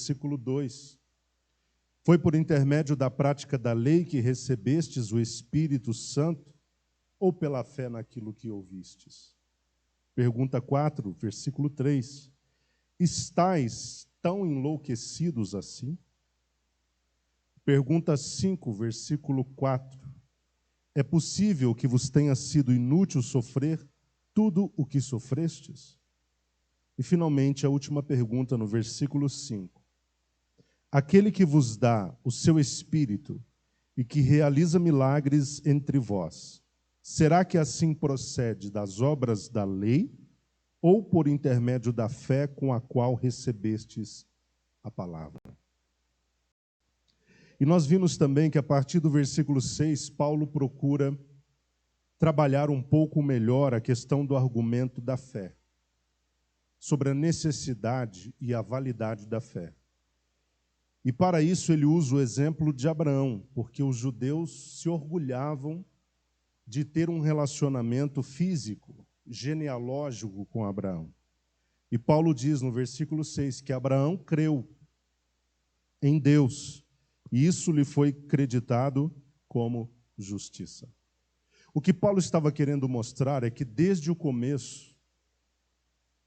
versículo 2. Foi por intermédio da prática da lei que recebestes o Espírito Santo ou pela fé naquilo que ouvistes? Pergunta 4, versículo 3. Estais tão enlouquecidos assim? Pergunta 5, versículo 4. É possível que vos tenha sido inútil sofrer tudo o que sofrestes? E, finalmente, a última pergunta no versículo 5. Aquele que vos dá o seu Espírito e que realiza milagres entre vós, será que assim procede das obras da lei ou por intermédio da fé com a qual recebestes a palavra? E nós vimos também que a partir do versículo 6, Paulo procura trabalhar um pouco melhor a questão do argumento da fé, sobre a necessidade e a validade da fé. E para isso ele usa o exemplo de Abraão, porque os judeus se orgulhavam de ter um relacionamento físico, genealógico com Abraão. E Paulo diz no versículo 6 que Abraão creu em Deus, e isso lhe foi creditado como justiça. O que Paulo estava querendo mostrar é que desde o começo,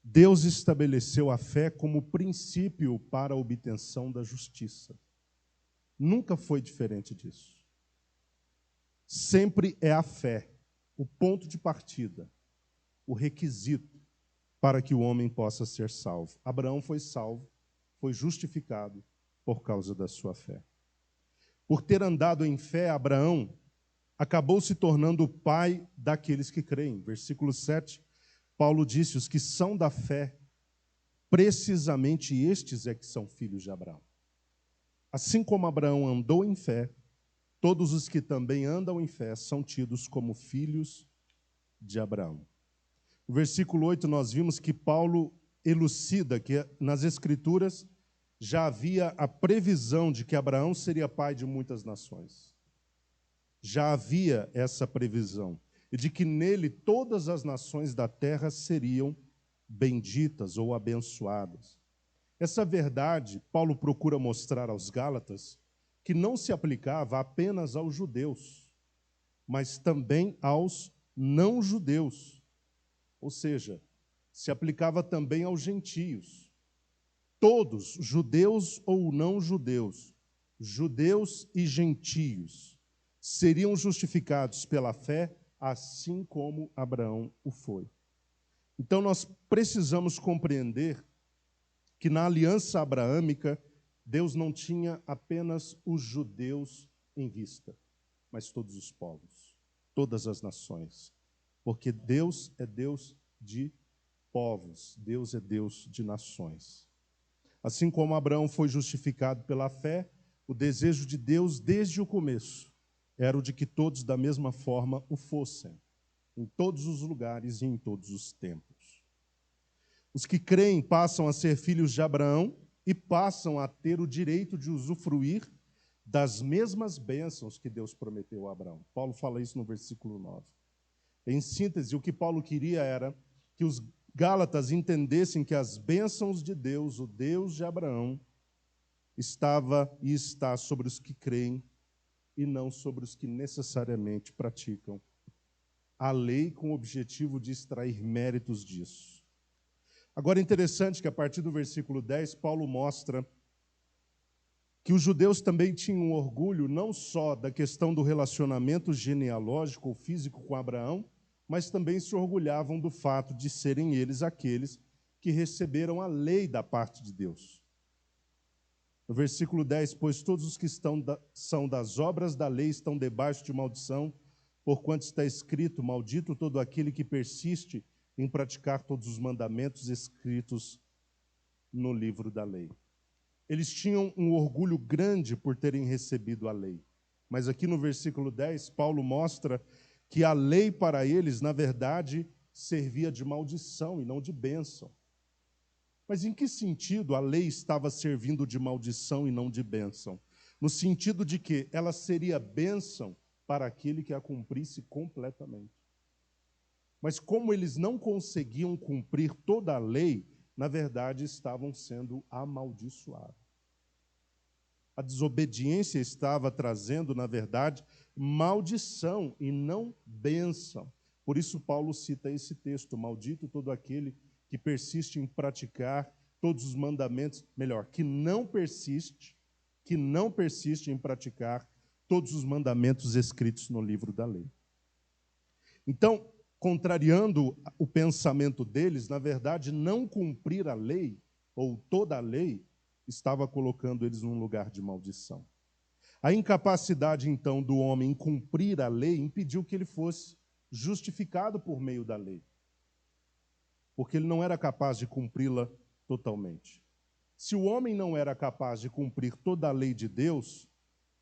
Deus estabeleceu a fé como princípio para a obtenção da justiça. Nunca foi diferente disso. Sempre é a fé, o ponto de partida, o requisito para que o homem possa ser salvo. Abraão foi salvo, foi justificado por causa da sua fé. Por ter andado em fé, Abraão acabou se tornando o pai daqueles que creem. Versículo 7, Paulo disse: os que são da fé, precisamente estes é que são filhos de Abraão. Assim como Abraão andou em fé, todos os que também andam em fé são tidos como filhos de Abraão. No versículo 8, nós vimos que Paulo elucida que nas Escrituras já havia a previsão de que Abraão seria pai de muitas nações. Já havia essa previsão, e de que nele todas as nações da terra seriam benditas ou abençoadas. Essa verdade, Paulo procura mostrar aos Gálatas, que não se aplicava apenas aos judeus, mas também aos não-judeus. Ou seja, se aplicava também aos gentios. Todos, judeus ou não-judeus, judeus e gentios, seriam justificados pela fé, assim como Abraão o foi. Então, nós precisamos compreender que na aliança abraâmica, Deus não tinha apenas os judeus em vista, mas todos os povos, todas as nações. Porque Deus é Deus de povos, Deus é Deus de nações. Assim como Abraão foi justificado pela fé, o desejo de Deus desde o começo era o de que todos da mesma forma o fossem, em todos os lugares e em todos os tempos. Os que creem passam a ser filhos de Abraão e passam a ter o direito de usufruir das mesmas bênçãos que Deus prometeu a Abraão. Paulo fala isso no versículo 9. Em síntese, o que Paulo queria era que os Gálatas entendessem que as bênçãos de Deus, o Deus de Abraão, estava e está sobre os que creem e não sobre os que necessariamente praticam a lei com o objetivo de extrair méritos disso. Agora, é interessante que a partir do versículo 10, Paulo mostra que os judeus também tinham orgulho não só da questão do relacionamento genealógico ou físico com Abraão, mas também se orgulhavam do fato de serem eles aqueles que receberam a lei da parte de Deus. No versículo 10, pois todos os que são das obras da lei estão debaixo de maldição, porquanto está escrito, maldito todo aquele que persiste em praticar todos os mandamentos escritos no livro da lei. Eles tinham um orgulho grande por terem recebido a lei. Mas aqui no versículo 10, Paulo mostra que a lei para eles, na verdade, servia de maldição e não de bênção. Mas em que sentido a lei estava servindo de maldição e não de bênção? No sentido de que ela seria bênção para aquele que a cumprisse completamente. Mas como eles não conseguiam cumprir toda a lei, na verdade estavam sendo amaldiçoados. A desobediência estava trazendo, na verdade, maldição e não bênção. Por isso Paulo cita esse texto: maldito todo aquele que persiste em praticar todos os mandamentos, melhor, que não persiste em praticar todos os mandamentos escritos no livro da lei. Então, contrariando o pensamento deles, na verdade, não cumprir a lei, ou toda a lei, estava colocando eles num lugar de maldição. A incapacidade, então, do homem em cumprir a lei impediu que ele fosse justificado por meio da lei, porque ele não era capaz de cumpri-la totalmente. Se o homem não era capaz de cumprir toda a lei de Deus,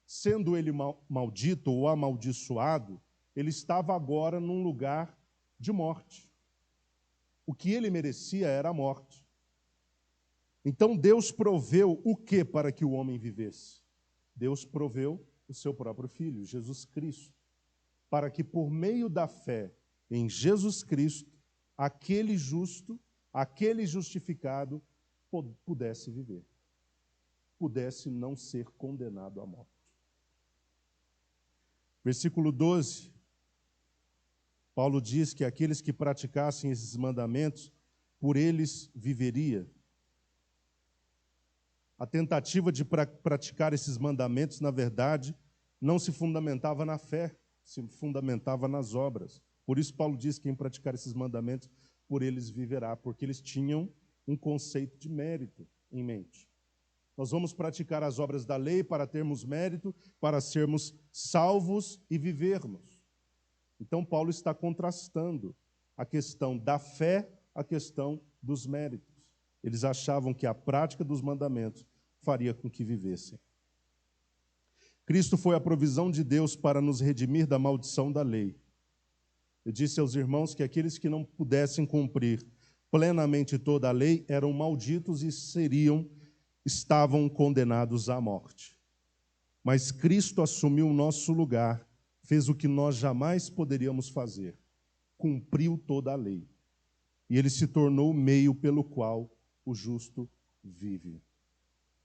sendo ele maldito ou amaldiçoado, ele estava agora num lugar de morte. O que ele merecia era a morte. Então Deus proveu o que para que o homem vivesse? Deus proveu o seu próprio Filho, Jesus Cristo, para que por meio da fé em Jesus Cristo, aquele justo, aquele justificado, pudesse viver, pudesse não ser condenado à morte. Versículo 12, Paulo diz que aqueles que praticassem esses mandamentos, por eles viveria. A tentativa de praticar esses mandamentos, na verdade, não se fundamentava na fé, se fundamentava nas obras. Por isso Paulo diz que quem praticar esses mandamentos, por eles viverá, porque eles tinham um conceito de mérito em mente. Nós vamos praticar as obras da lei para termos mérito, para sermos salvos e vivermos. Então Paulo está contrastando a questão da fé, a questão dos méritos. Eles achavam que a prática dos mandamentos faria com que vivessem. Cristo foi a provisão de Deus para nos redimir da maldição da lei. Eu disse aos irmãos que aqueles que não pudessem cumprir plenamente toda a lei eram malditos e estavam condenados à morte. Mas Cristo assumiu o nosso lugar, fez o que nós jamais poderíamos fazer, cumpriu toda a lei. E ele se tornou o meio pelo qual o justo vive.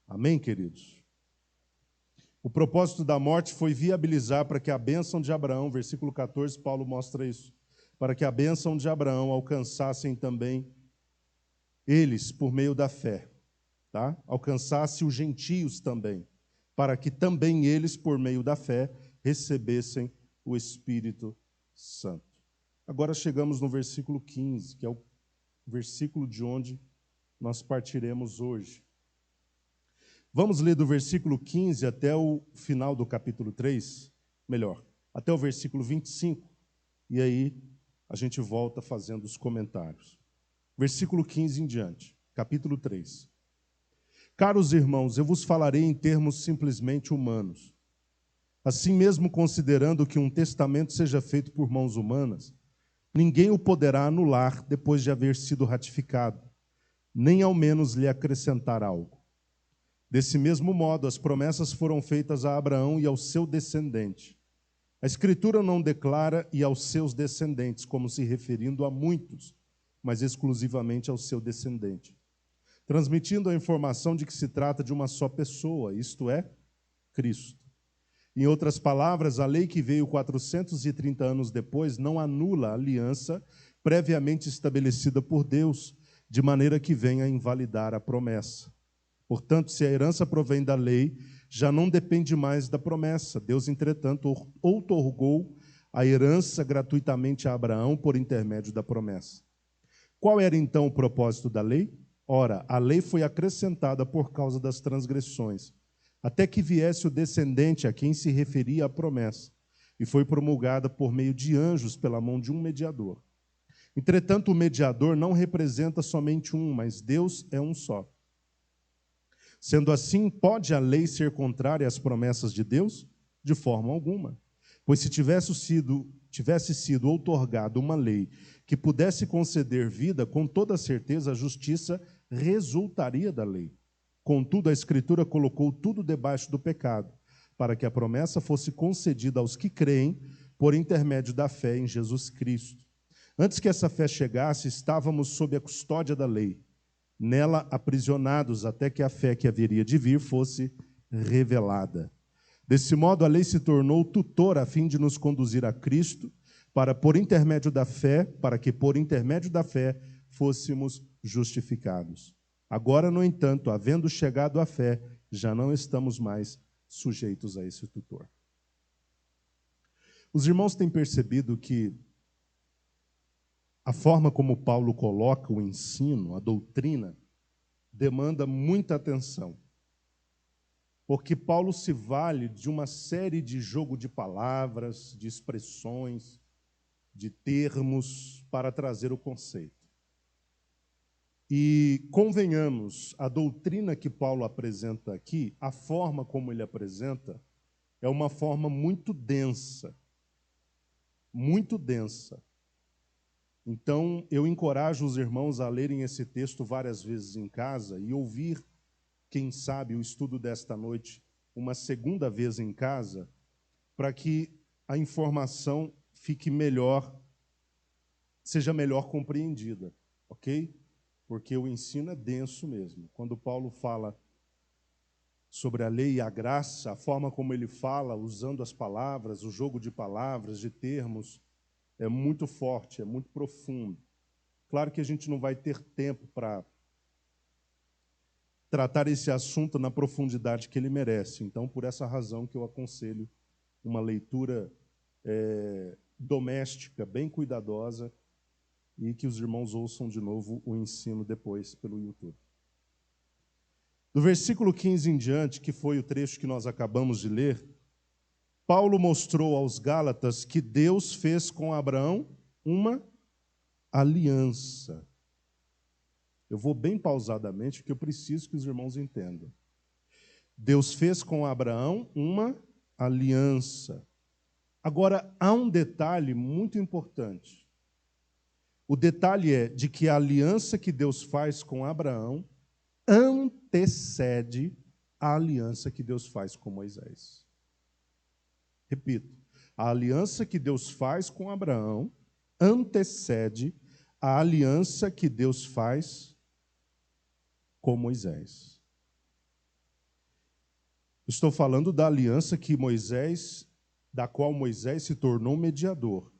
Amém, queridos? O propósito da morte foi viabilizar para que a bênção de Abraão, versículo 14, Paulo mostra isso, para que a bênção de Abraão alcançassem também eles por meio da fé, tá? Alcançasse os gentios também, para que também eles, por meio da fé, recebessem o Espírito Santo. Agora chegamos no versículo 15, que é o versículo de onde nós partiremos hoje. Vamos ler do versículo 15 até o final do capítulo 3, melhor, até o versículo 25, e aí a gente volta fazendo os comentários. Versículo 15 em diante, capítulo 3. Caros irmãos, eu vos falarei em termos simplesmente humanos. Assim mesmo, considerando que um testamento seja feito por mãos humanas, ninguém o poderá anular depois de haver sido ratificado, nem ao menos lhe acrescentar algo. Desse mesmo modo, as promessas foram feitas a Abraão e ao seu descendente. A Escritura não declara e aos seus descendentes, como se referindo a muitos, mas exclusivamente ao seu descendente, transmitindo a informação de que se trata de uma só pessoa, isto é, Cristo. Em outras palavras, a lei que veio 430 anos depois não anula a aliança previamente estabelecida por Deus, de maneira que venha a invalidar a promessa. Portanto, se a herança provém da lei, já não depende mais da promessa. Deus, entretanto, outorgou a herança gratuitamente a Abraão por intermédio da promessa. Qual era, então, o propósito da lei? Ora, a lei foi acrescentada por causa das transgressões, até que viesse o descendente a quem se referia a promessa, e foi promulgada por meio de anjos pela mão de um mediador. Entretanto, o mediador não representa somente um, mas Deus é um só. Sendo assim, pode a lei ser contrária às promessas de Deus? De forma alguma. Pois se tivesse sido outorgada uma lei que pudesse conceder vida, com toda certeza a justiça resultaria da lei. Contudo, a Escritura colocou tudo debaixo do pecado, para que a promessa fosse concedida aos que creem por intermédio da fé em Jesus Cristo. Antes que essa fé chegasse, estávamos sob a custódia da lei, nela aprisionados até que a fé que haveria de vir fosse revelada. Desse modo, a lei se tornou tutor a fim de nos conduzir a Cristo, para que por intermédio da fé fôssemos justificados. Agora, no entanto, havendo chegado à fé, já não estamos mais sujeitos a esse tutor. Os irmãos têm percebido que a forma como Paulo coloca o ensino, a doutrina, demanda muita atenção. Porque Paulo se vale de uma série de jogo de palavras, de expressões, de termos para trazer o conceito. E convenhamos, a doutrina que Paulo apresenta aqui, a forma como ele apresenta, é uma forma muito densa. Muito densa. Então, eu encorajo os irmãos a lerem esse texto várias vezes em casa e ouvir, quem sabe, o estudo desta noite uma segunda vez em casa, para que a informação fique melhor, seja melhor compreendida, ok? Porque o ensino é denso mesmo. Quando Paulo fala sobre a lei e a graça, a forma como ele fala, usando as palavras, o jogo de palavras, de termos, é muito forte, é muito profundo. Claro que a gente não vai ter tempo para tratar esse assunto na profundidade que ele merece. Então, por essa razão que eu aconselho uma leitura doméstica, bem cuidadosa, e que os irmãos ouçam de novo o ensino depois pelo YouTube. Do versículo 15 em diante, que foi o trecho que nós acabamos de ler, Paulo mostrou aos Gálatas que Deus fez com Abraão uma aliança. Eu vou bem pausadamente, porque eu preciso que os irmãos entendam. Deus fez com Abraão uma aliança. Agora, há um detalhe muito importante. O detalhe é de que a aliança que Deus faz com Abraão antecede a aliança que Deus faz com Moisés. Repito, a aliança que Deus faz com Abraão antecede a aliança que Deus faz com Moisés. Estou falando da aliança da qual Moisés se tornou mediador.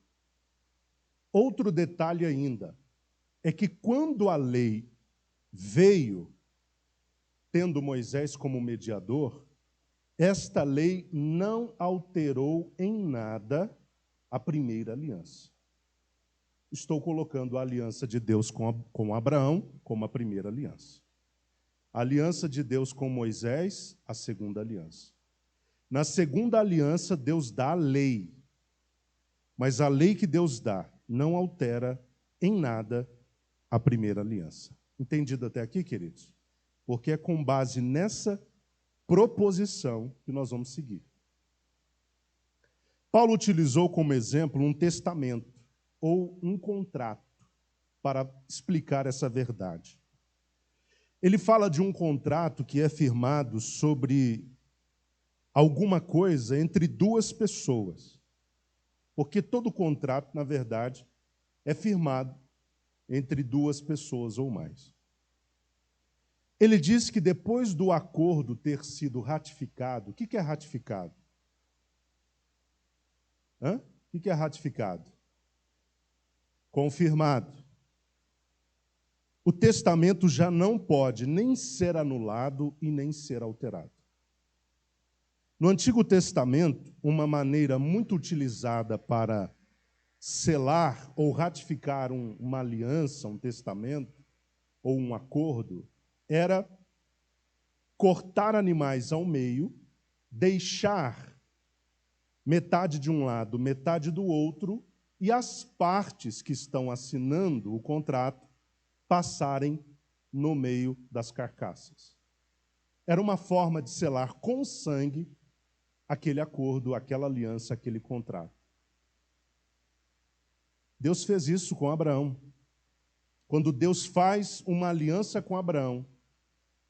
Outro detalhe ainda é que quando a lei veio, tendo Moisés como mediador, esta lei não alterou em nada a primeira aliança. Estou colocando a aliança de Deus com Abraão como a primeira aliança. A aliança de Deus com Moisés, a segunda aliança. Na segunda aliança, Deus dá a lei. Mas a lei que Deus dá não altera em nada a primeira aliança. Entendido até aqui, queridos? Porque é com base nessa proposição que nós vamos seguir. Paulo utilizou como exemplo um testamento ou um contrato para explicar essa verdade. Ele fala de um contrato que é firmado sobre alguma coisa entre duas pessoas. Porque todo contrato, na verdade, é firmado entre duas pessoas ou mais. Ele diz que depois do acordo ter sido ratificado, o que é ratificado? O que é ratificado? Confirmado. O testamento já não pode nem ser anulado e nem ser alterado. No Antigo Testamento, uma maneira muito utilizada para selar ou ratificar uma aliança, um testamento ou um acordo, era cortar animais ao meio, deixar metade de um lado, metade do outro, e as partes que estão assinando o contrato passarem no meio das carcaças. Era uma forma de selar com sangue aquele acordo, aquela aliança, aquele contrato. Deus fez isso com Abraão. Quando Deus faz uma aliança com Abraão,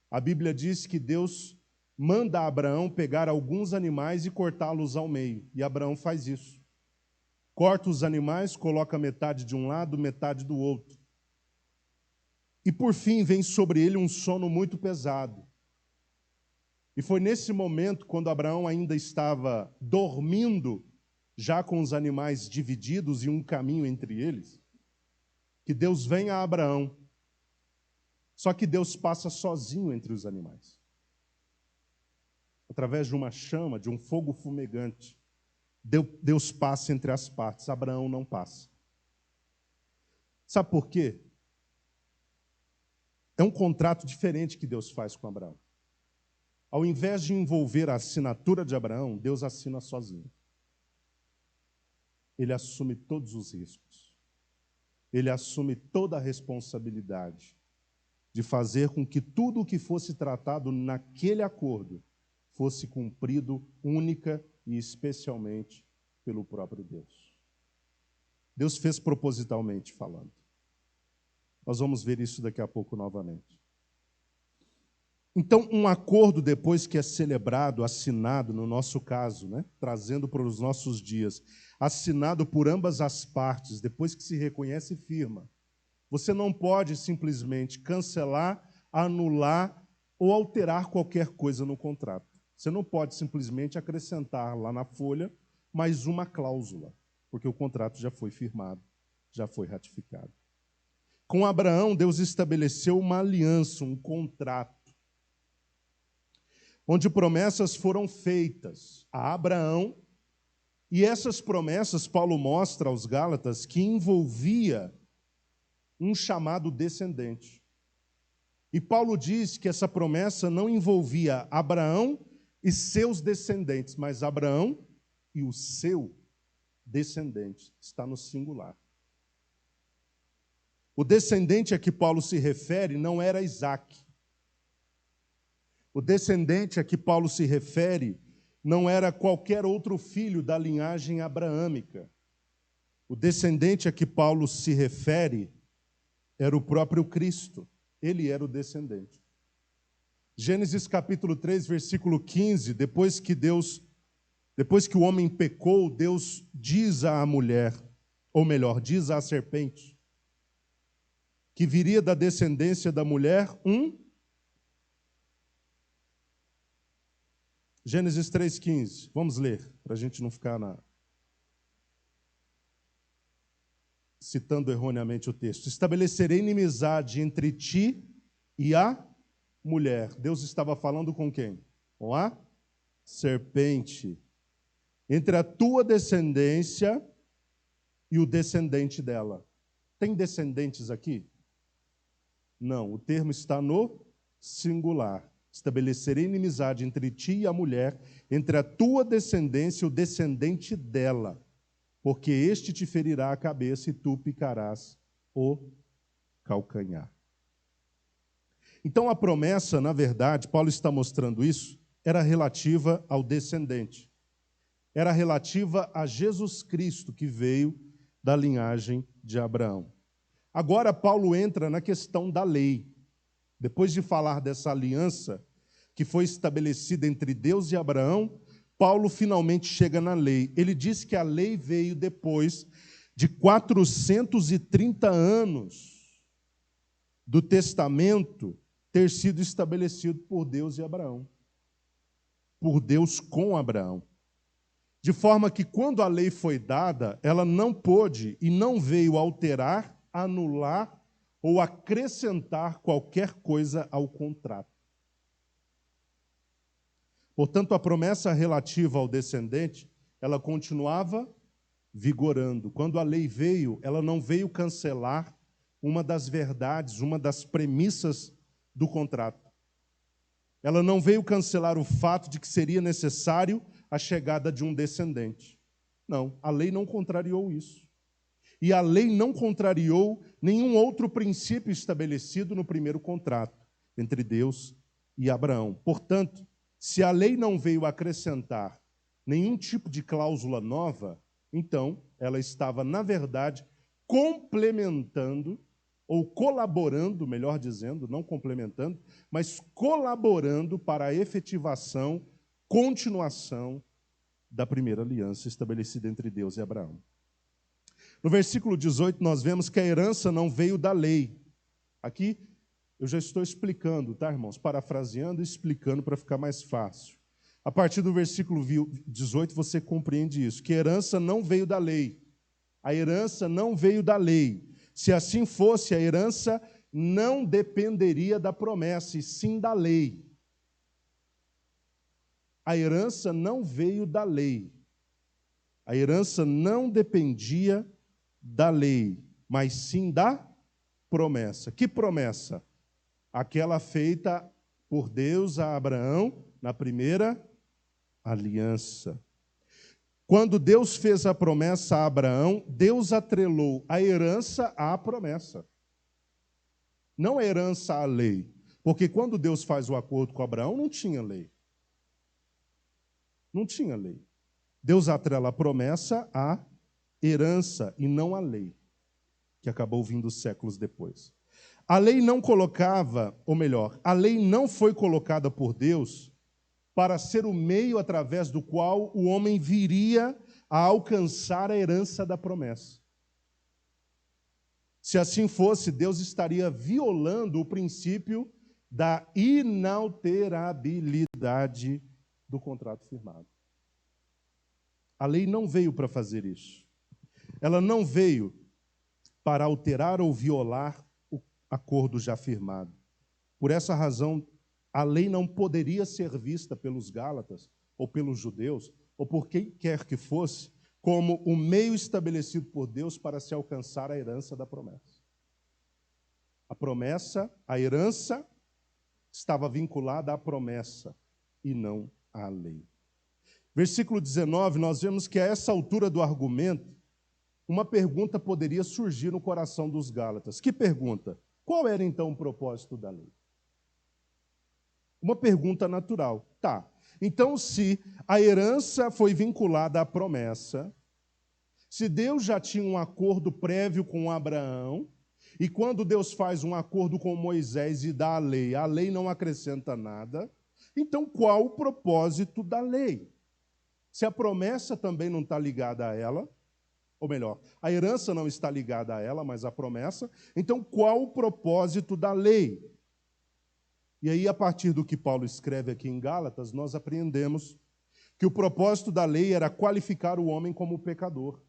a Bíblia diz que Deus manda Abraão pegar alguns animais e cortá-los ao meio. E Abraão faz isso. Corta os animais, coloca metade de um lado, metade do outro. E por fim vem sobre ele um sono muito pesado. E foi nesse momento, quando Abraão ainda estava dormindo, já com os animais divididos e um caminho entre eles, que Deus vem a Abraão. Só que Deus passa sozinho entre os animais. Através de uma chama, de um fogo fumegante, Deus passa entre as partes, Abraão não passa. Sabe por quê? É um contrato diferente que Deus faz com Abraão. Ao invés de envolver a assinatura de Abraão, Deus assina sozinho. Ele assume todos os riscos. Ele assume toda a responsabilidade de fazer com que tudo o que fosse tratado naquele acordo fosse cumprido única e especialmente pelo próprio Deus. Deus fez propositalmente falando. Nós vamos ver isso daqui a pouco novamente. Então, um acordo, depois que é celebrado, assinado, no nosso caso, né, trazendo para os nossos dias, assinado por ambas as partes, depois que se reconhece firma, você não pode simplesmente cancelar, anular ou alterar qualquer coisa no contrato. Você não pode simplesmente acrescentar lá na folha mais uma cláusula, porque o contrato já foi firmado, já foi ratificado. Com Abraão, Deus estabeleceu uma aliança, um contrato, onde promessas foram feitas a Abraão, e essas promessas, Paulo mostra aos Gálatas, que envolvia um chamado descendente. E Paulo diz que essa promessa não envolvia Abraão e seus descendentes, mas Abraão e o seu descendente. Está no singular. O descendente a que Paulo se refere não era Isaque. O descendente a que Paulo se refere não era qualquer outro filho da linhagem abraâmica. O descendente a que Paulo se refere era o próprio Cristo. Ele era o descendente. Gênesis capítulo 3, versículo 15, depois que o homem pecou, Deus diz à mulher, ou melhor, diz à serpente, que viria da descendência da mulher Gênesis 3,15. Vamos ler, para a gente não ficar citando erroneamente o texto. Estabelecerei inimizade entre ti e a mulher. Deus estava falando com quem? Com a serpente. Entre a tua descendência e o descendente dela. Tem descendentes aqui? Não, o termo está no singular. Estabelecerei inimizade entre ti e a mulher, entre a tua descendência e o descendente dela, porque este te ferirá a cabeça e tu picarás o calcanhar. Então a promessa, na verdade, Paulo está mostrando isso, era relativa ao descendente. Era relativa a Jesus Cristo, que veio da linhagem de Abraão. Agora Paulo entra na questão da lei. Depois de falar dessa aliança que foi estabelecida entre Deus e Abraão, Paulo finalmente chega na lei. Ele diz que a lei veio depois de 430 anos do testamento ter sido estabelecido por Deus e Abraão. Por Deus com Abraão. De forma que quando a lei foi dada, ela não pôde e não veio alterar, anular ou acrescentar qualquer coisa ao contrato. Portanto, a promessa relativa ao descendente, ela continuava vigorando. Quando a lei veio, ela não veio cancelar uma das verdades, uma das premissas do contrato. Ela não veio cancelar o fato de que seria necessário a chegada de um descendente. Não, a lei não contrariou isso. E a lei não contrariou nenhum outro princípio estabelecido no primeiro contrato entre Deus e Abraão. Portanto, se a lei não veio acrescentar nenhum tipo de cláusula nova, então ela estava, na verdade, complementando ou colaborando, melhor dizendo, não complementando, mas colaborando para a efetivação, continuação da primeira aliança estabelecida entre Deus e Abraão. No versículo 18, nós vemos que a herança não veio da lei. Aqui, Eu já estou explicando, tá, irmãos? Parafraseando e explicando para ficar mais fácil. A partir do versículo 18, você compreende isso, que a herança não veio da lei. A herança não veio da lei. Se assim fosse, a herança não dependeria da promessa, e sim da lei. A herança não veio da lei. A herança não dependia da lei, mas sim da promessa. Que promessa? Aquela feita por Deus a Abraão na primeira aliança. Quando Deus fez a promessa a Abraão, Deus atrelou a herança à promessa. Não a herança à lei. Porque quando Deus faz o acordo com Abraão, não tinha lei. Não tinha lei. Deus atrela a promessa à herança e não à lei, que acabou vindo séculos depois. A lei não colocava, ou melhor, a lei não foi colocada por Deus para ser o meio através do qual o homem viria a alcançar a herança da promessa. Se assim fosse, Deus estaria violando o princípio da inalterabilidade do contrato firmado. A lei não veio para fazer isso. Ela não veio para alterar ou violar o acordo já firmado. Por essa razão, a lei não poderia ser vista pelos Gálatas, ou pelos judeus, ou por quem quer que fosse, como o meio estabelecido por Deus para se alcançar a herança da promessa. A promessa, a herança, estava vinculada à promessa e não à lei. Versículo 19, nós vemos que a essa altura do argumento, uma pergunta poderia surgir no coração dos Gálatas. Que pergunta? Qual era então o propósito da lei? Uma pergunta natural. Tá, então se a herança foi vinculada à promessa, se Deus já tinha um acordo prévio com Abraão, e quando Deus faz um acordo com Moisés e dá a lei não acrescenta nada, então qual o propósito da lei? Se a promessa também não está ligada a ela, ou melhor, a herança não está ligada a ela, mas a promessa, então qual o propósito da lei? E aí, a partir do que Paulo escreve aqui em Gálatas, nós aprendemos que o propósito da lei era qualificar o homem como pecador.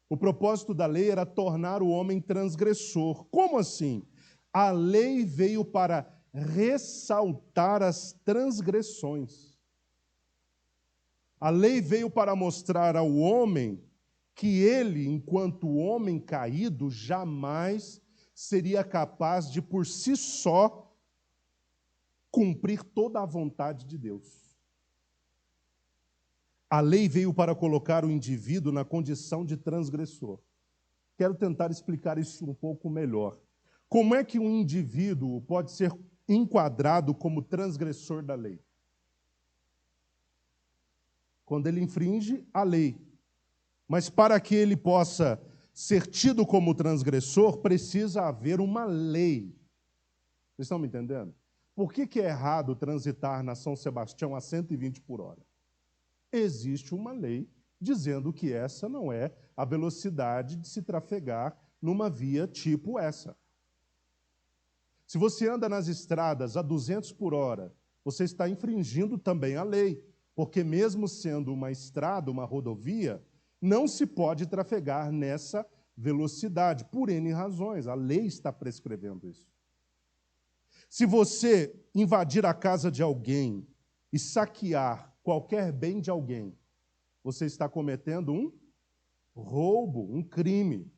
O propósito da lei era tornar o homem transgressor. Como assim? A lei veio para ressaltar as transgressões. A lei veio para mostrar ao homem que ele, enquanto homem caído, jamais seria capaz de, por si só, cumprir toda a vontade de Deus. A lei veio para colocar o indivíduo na condição de transgressor. Quero tentar explicar isso um pouco melhor. Como é que um indivíduo pode ser enquadrado como transgressor da lei? Quando ele infringe a lei. Mas para que ele possa ser tido como transgressor, precisa haver uma lei. Vocês estão me entendendo? Por que é errado transitar na São Sebastião a 120 por hora? Existe uma lei dizendo que essa não é a velocidade de se trafegar numa via tipo essa. Se você anda nas estradas a 200 por hora, você está infringindo também a lei, porque mesmo sendo uma estrada, uma rodovia, não se pode trafegar nessa velocidade, por N razões. A lei está prescrevendo isso. Se você invadir a casa de alguém e saquear qualquer bem de alguém, você está cometendo um roubo, um crime.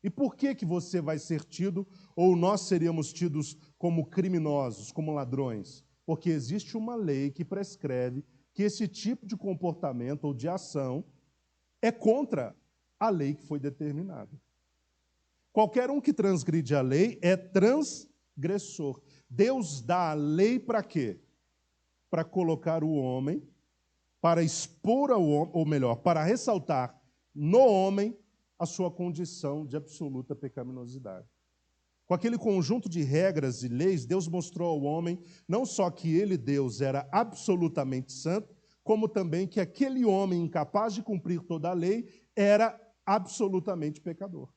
E por que você vai ser tido, ou nós seríamos tidos como criminosos, como ladrões? Porque existe uma lei que prescreve que esse tipo de comportamento ou de ação é contra a lei que foi determinada. Qualquer um que transgride a lei é transgressor. Deus dá a lei para quê? Para colocar o homem, para expor ao homem, ou melhor, para ressaltar no homem a sua condição de absoluta pecaminosidade. Com aquele conjunto de regras e leis, Deus mostrou ao homem não só que ele, Deus, era absolutamente santo, como também que aquele homem incapaz de cumprir toda a lei era absolutamente pecador.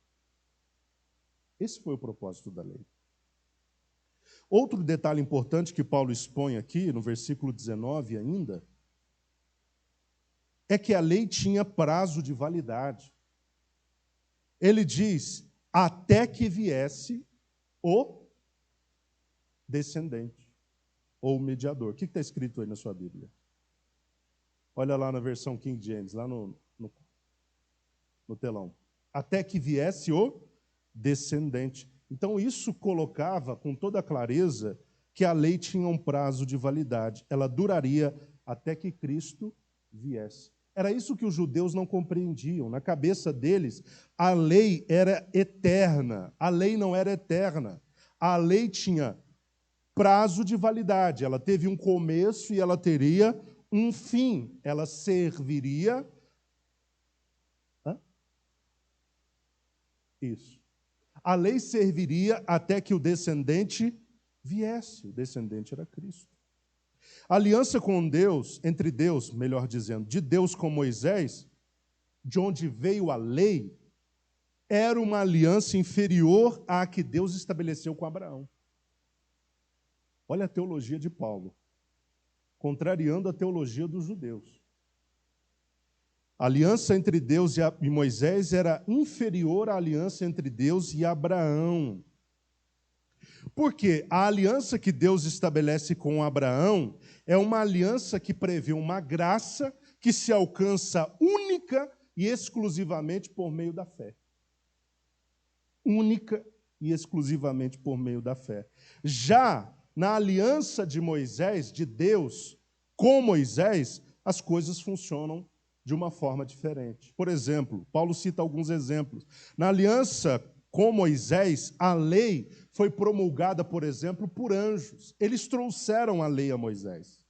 Esse foi o propósito da lei. Outro detalhe importante que Paulo expõe aqui, no versículo 19 ainda, é que a lei tinha prazo de validade. Ele diz, até que viesse o descendente, ou o mediador. O que está escrito aí na sua Bíblia? Olha lá na versão King James, lá no telão. Até que viesse o descendente. Então, isso colocava com toda clareza que a lei tinha um prazo de validade. Ela duraria até que Cristo viesse. Era isso que os judeus não compreendiam. Na cabeça deles, a lei era eterna. A lei não era eterna. A lei tinha prazo de validade. Ela teve um começo e ela teria um fim. Ela serviria... Isso. A lei serviria até que o descendente viesse. O descendente era Cristo. A aliança com Deus, entre Deus, melhor dizendo, de Deus com Moisés, de onde veio a lei, era uma aliança inferior à que Deus estabeleceu com Abraão. Olha a teologia de Paulo, contrariando a teologia dos judeus. A aliança entre Deus e Moisés era inferior à aliança entre Deus e Abraão. Porque a aliança que Deus estabelece com Abraão é uma aliança que prevê uma graça que se alcança única e exclusivamente por meio da fé. Única e exclusivamente por meio da fé. Já na aliança de Moisés, de Deus com Moisés, as coisas funcionam de uma forma diferente. Por exemplo, Paulo cita alguns exemplos. Na aliança com Moisés, a lei foi promulgada, por exemplo, por anjos. Eles trouxeram a lei a Moisés.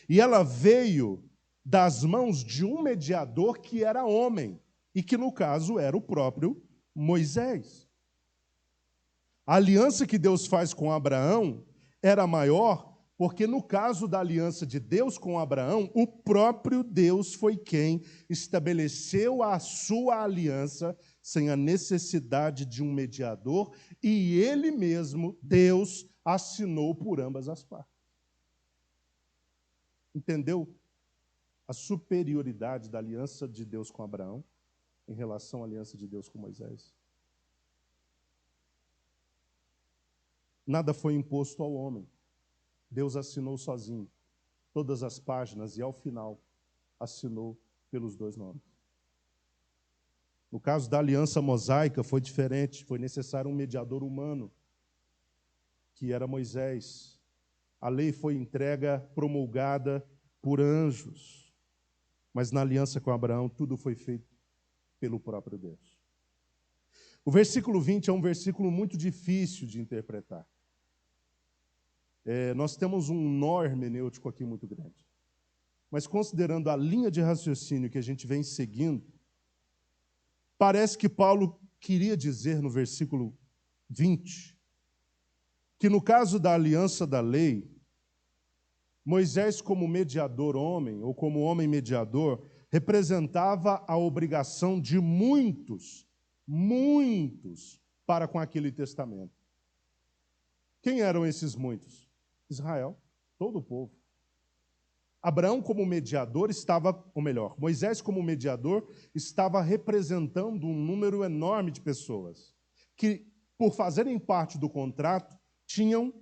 E ela veio das mãos de um mediador que era homem, e que, no caso, era o próprio Moisés. A aliança que Deus faz com Abraão era maior porque, no caso da aliança de Deus com Abraão, o próprio Deus foi quem estabeleceu a sua aliança sem a necessidade de um mediador, e ele mesmo, Deus, assinou por ambas as partes. Entendeu a superioridade da aliança de Deus com Abraão em relação à aliança de Deus com Moisés? Nada foi imposto ao homem. Deus assinou sozinho todas as páginas e, ao final, assinou pelos dois nomes. No caso da aliança mosaica, foi diferente. Foi necessário um mediador humano, que era Moisés. A lei foi entregue, promulgada por anjos. Mas na aliança com Abraão, tudo foi feito pelo próprio Deus. O versículo 20 é um versículo muito difícil de interpretar. Nós temos um nó hermenêutico aqui muito grande. Mas considerando a linha de raciocínio que a gente vem seguindo, parece que Paulo queria dizer no versículo 20 que no caso da aliança da lei, Moisés como mediador homem, ou como homem mediador, representava a obrigação de muitos para com aquele testamento. Quem eram esses muitos? Israel, todo o povo. Abraão como mediador estava, ou melhor, Moisés como mediador estava representando um número enorme de pessoas que, por fazerem parte do contrato, tinham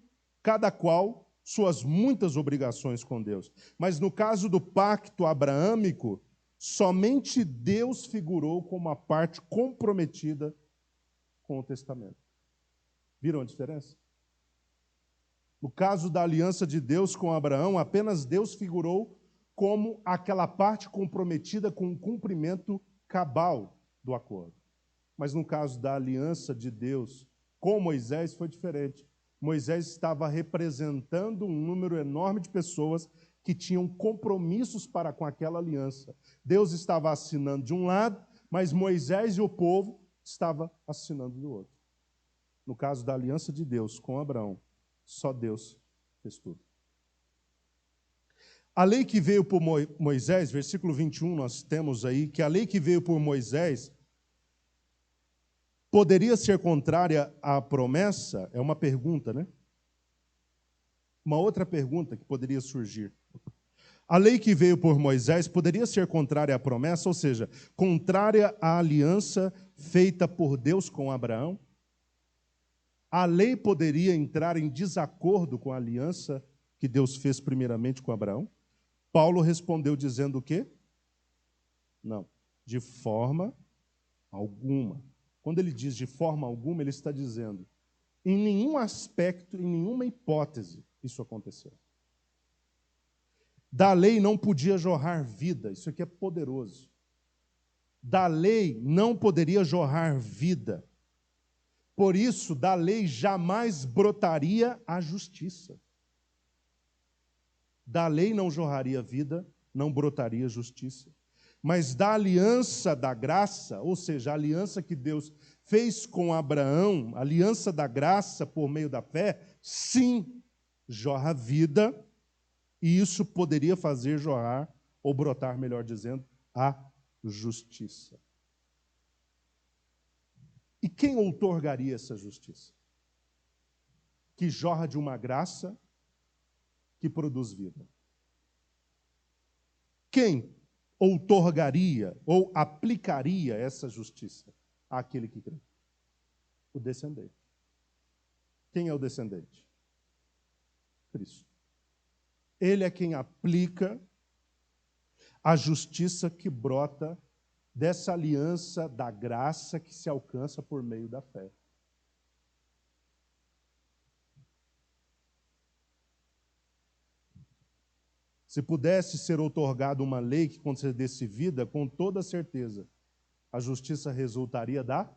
cada qual suas muitas obrigações com Deus. Mas no caso do pacto abraâmico, somente Deus figurou como a parte comprometida com o testamento. Viram a diferença? No caso da aliança de Deus com Abraão, apenas Deus figurou como aquela parte comprometida com o cumprimento cabal do acordo. Mas no caso da aliança de Deus com Moisés, foi diferente. Moisés estava representando um número enorme de pessoas que tinham compromissos para com aquela aliança. Deus estava assinando de um lado, mas Moisés e o povo estavam assinando do outro. No caso da aliança de Deus com Abraão, só Deus fez tudo. A lei que veio por Moisés, versículo 21, nós temos aí, que a lei que veio por Moisés poderia ser contrária à promessa? É uma pergunta, né? Uma outra pergunta que poderia surgir. A lei que veio por Moisés poderia ser contrária à promessa, ou seja, contrária à aliança feita por Deus com Abraão? A lei poderia entrar em desacordo com a aliança que Deus fez primeiramente com Abraão? Paulo respondeu dizendo o quê? Não, de forma alguma. Quando ele diz de forma alguma, ele está dizendo, em nenhum aspecto, em nenhuma hipótese, isso aconteceu. Da lei não podia jorrar vida, isso aqui é poderoso. Da lei não poderia jorrar vida. Por isso, da lei jamais brotaria a justiça. Da lei não jorraria vida, não brotaria justiça. Mas da aliança da graça, ou seja, a aliança que Deus fez com Abraão, a aliança da graça por meio da fé, sim, jorra vida, e isso poderia fazer jorrar, ou brotar, melhor dizendo, a justiça. E quem outorgaria essa justiça? Que jorra de uma graça que produz vida. Quem outorgaria ou aplicaria essa justiça àquele que crê? O descendente. Quem é o descendente? Cristo. Ele é quem aplica a justiça que brota dessa aliança da graça que se alcança por meio da fé. Se pudesse ser outorgada uma lei que concedesse vida, com toda certeza, a justiça resultaria da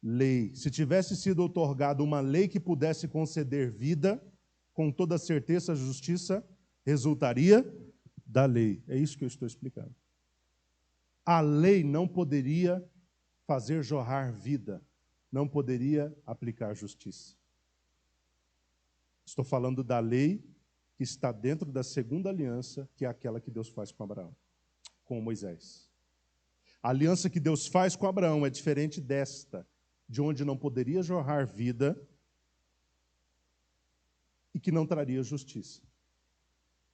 lei. Se tivesse sido outorgada uma lei que pudesse conceder vida, com toda certeza a justiça resultaria da lei. É isso que eu estou explicando. A lei não poderia fazer jorrar vida, não poderia aplicar justiça. Estou falando da lei que está dentro da segunda aliança, que é aquela que Deus faz com Abraão, com Moisés. A aliança que Deus faz com Abraão é diferente desta, de onde não poderia jorrar vida e que não traria justiça.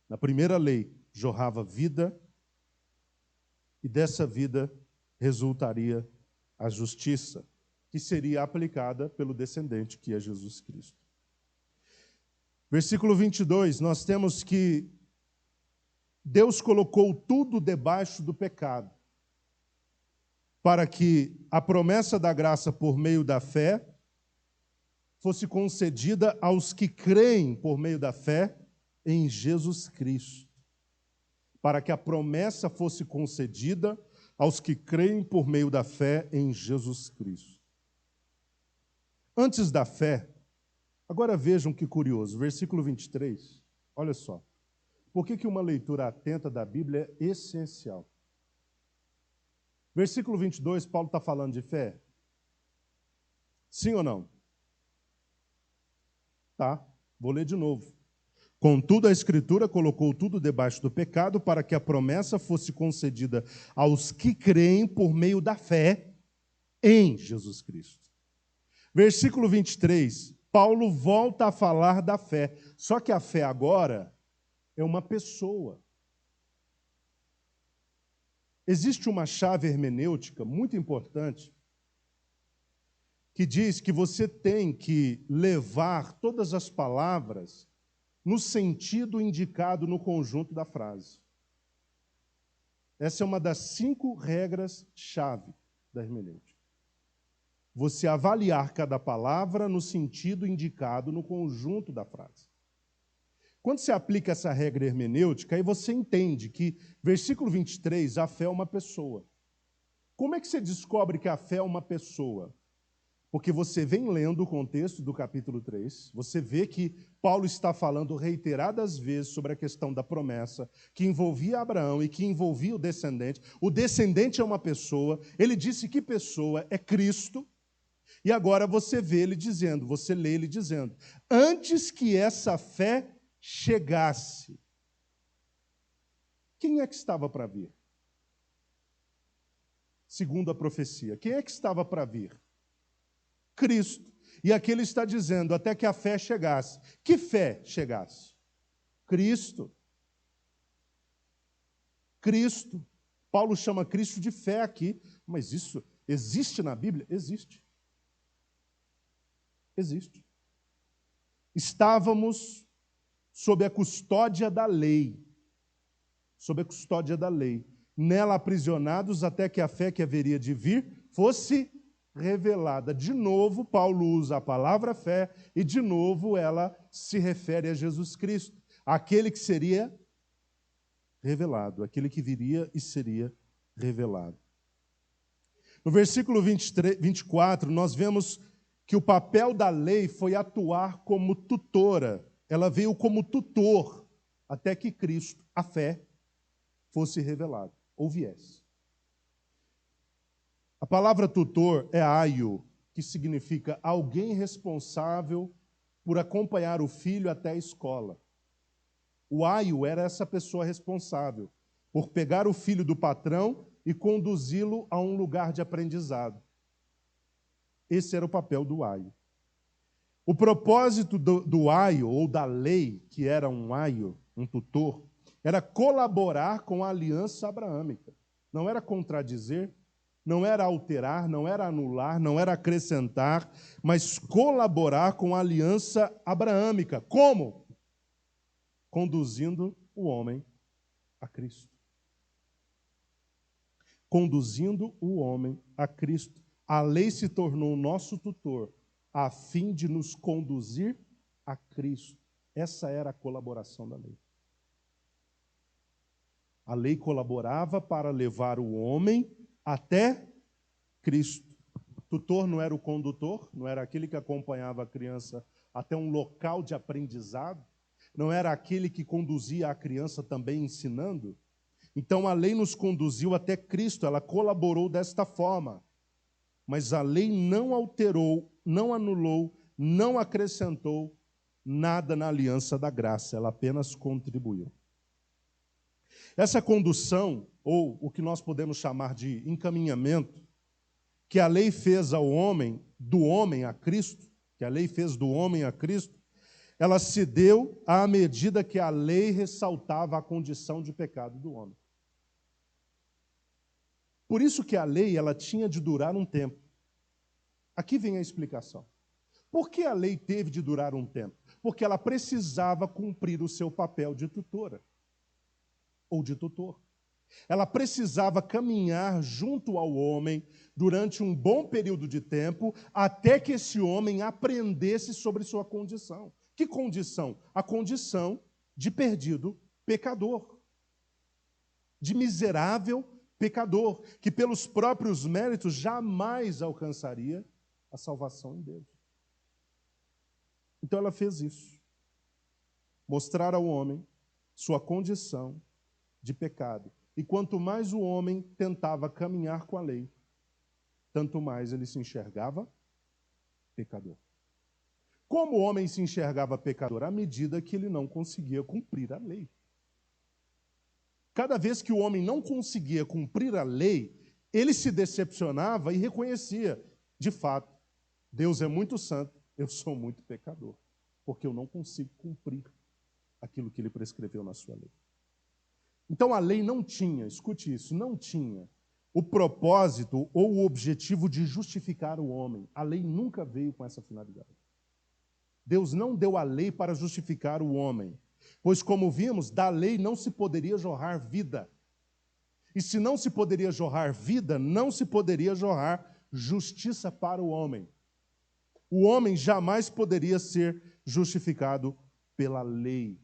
Na primeira lei, jorrava vida e dessa vida resultaria a justiça, que seria aplicada pelo descendente, que é Jesus Cristo. Versículo 22, nós temos que Deus colocou tudo debaixo do pecado, para que a promessa da graça por meio da fé fosse concedida aos que creem por meio da fé em Jesus Cristo. Para que a promessa fosse concedida aos que creem por meio da fé em Jesus Cristo. Antes da fé, agora vejam que curioso, versículo 23, olha só. Por que uma leitura atenta da Bíblia é essencial? Versículo 22, Paulo está falando de fé? Sim ou não? Tá, vou ler de novo. Contudo, a Escritura colocou tudo debaixo do pecado para que a promessa fosse concedida aos que creem por meio da fé em Jesus Cristo. Versículo 23, Paulo volta a falar da fé. Só que a fé agora é uma pessoa. Existe uma chave hermenêutica muito importante que diz que você tem que levar todas as palavras no sentido indicado no conjunto da frase. Essa é uma das 5 regras-chave da hermenêutica. Você avaliar cada palavra no sentido indicado no conjunto da frase. Quando você aplica essa regra hermenêutica, aí você entende que, versículo 23, a fé é uma pessoa. Como é que você descobre que a fé é uma pessoa? Porque você vem lendo o contexto do capítulo 3, você vê que Paulo está falando reiteradas vezes sobre a questão da promessa, que envolvia Abraão e que envolvia o descendente. O descendente é uma pessoa, ele disse que pessoa é Cristo, e agora você vê ele dizendo, você lê ele dizendo, antes que essa fé chegasse, quem é que estava para vir? Segundo a profecia, quem é que estava para vir? Cristo. E aqui ele está dizendo, até que a fé chegasse. Que fé chegasse? Cristo. Cristo. Paulo chama Cristo de fé aqui, mas isso existe na Bíblia? Existe. Existe. Estávamos sob a custódia da lei. Sob a custódia da lei. Nela aprisionados até que a fé que haveria de vir fosse revelada. De novo, Paulo usa a palavra fé e, de novo, ela se refere a Jesus Cristo, aquele que seria revelado, aquele que viria e seria revelado. No versículo 24, nós vemos que o papel da lei foi atuar como tutora. Ela veio como tutor até que Cristo, a fé, fosse revelado, ou viesse. A palavra tutor é aio, que significa alguém responsável por acompanhar o filho até a escola. O aio era essa pessoa responsável por pegar o filho do patrão e conduzi-lo a um lugar de aprendizado. Esse era o papel do aio. O propósito do aio, ou da lei, que era um aio, um tutor, era colaborar com a aliança abraâmica. Não era contradizer, não era alterar, não era anular, não era acrescentar, mas colaborar com a aliança abraâmica. Como? Conduzindo o homem a Cristo. Conduzindo o homem a Cristo. A lei se tornou nosso tutor, a fim de nos conduzir a Cristo. Essa era a colaboração da lei. A lei colaborava para levar o homem até Cristo. Tutor não era o condutor, não era aquele que acompanhava a criança até um local de aprendizado, não era aquele que conduzia a criança também ensinando. Então a lei nos conduziu até Cristo, ela colaborou desta forma. Mas a lei não alterou, não anulou, não acrescentou nada na aliança da graça, ela apenas contribuiu. Essa condução, ou o que nós podemos chamar de encaminhamento, que a lei fez ao homem, do homem a Cristo, que a lei fez do homem a Cristo, ela se deu à medida que a lei ressaltava a condição de pecado do homem. Por isso que a lei ela tinha de durar um tempo. Aqui vem a explicação. Por que a lei teve de durar um tempo? Porque ela precisava cumprir o seu papel de tutora ou de tutor. Ela precisava caminhar junto ao homem durante um bom período de tempo até que esse homem aprendesse sobre sua condição. Que condição? A condição de perdido pecador, de miserável pecador, que pelos próprios méritos jamais alcançaria a salvação em Deus. Então ela fez isso. Mostrar ao homem sua condição de pecado. E quanto mais o homem tentava caminhar com a lei, tanto mais ele se enxergava pecador. Como o homem se enxergava pecador? À medida que ele não conseguia cumprir a lei. Cada vez que o homem não conseguia cumprir a lei, ele se decepcionava e reconhecia, de fato, Deus é muito santo, eu sou muito pecador, porque eu não consigo cumprir aquilo que ele prescreveu na sua lei. Então a lei não tinha, escute isso, não tinha o propósito ou o objetivo de justificar o homem. A lei nunca veio com essa finalidade. Deus não deu a lei para justificar o homem, pois, como vimos, da lei não se poderia jorrar vida. E se não se poderia jorrar vida, não se poderia jorrar justiça para o homem. O homem jamais poderia ser justificado pela lei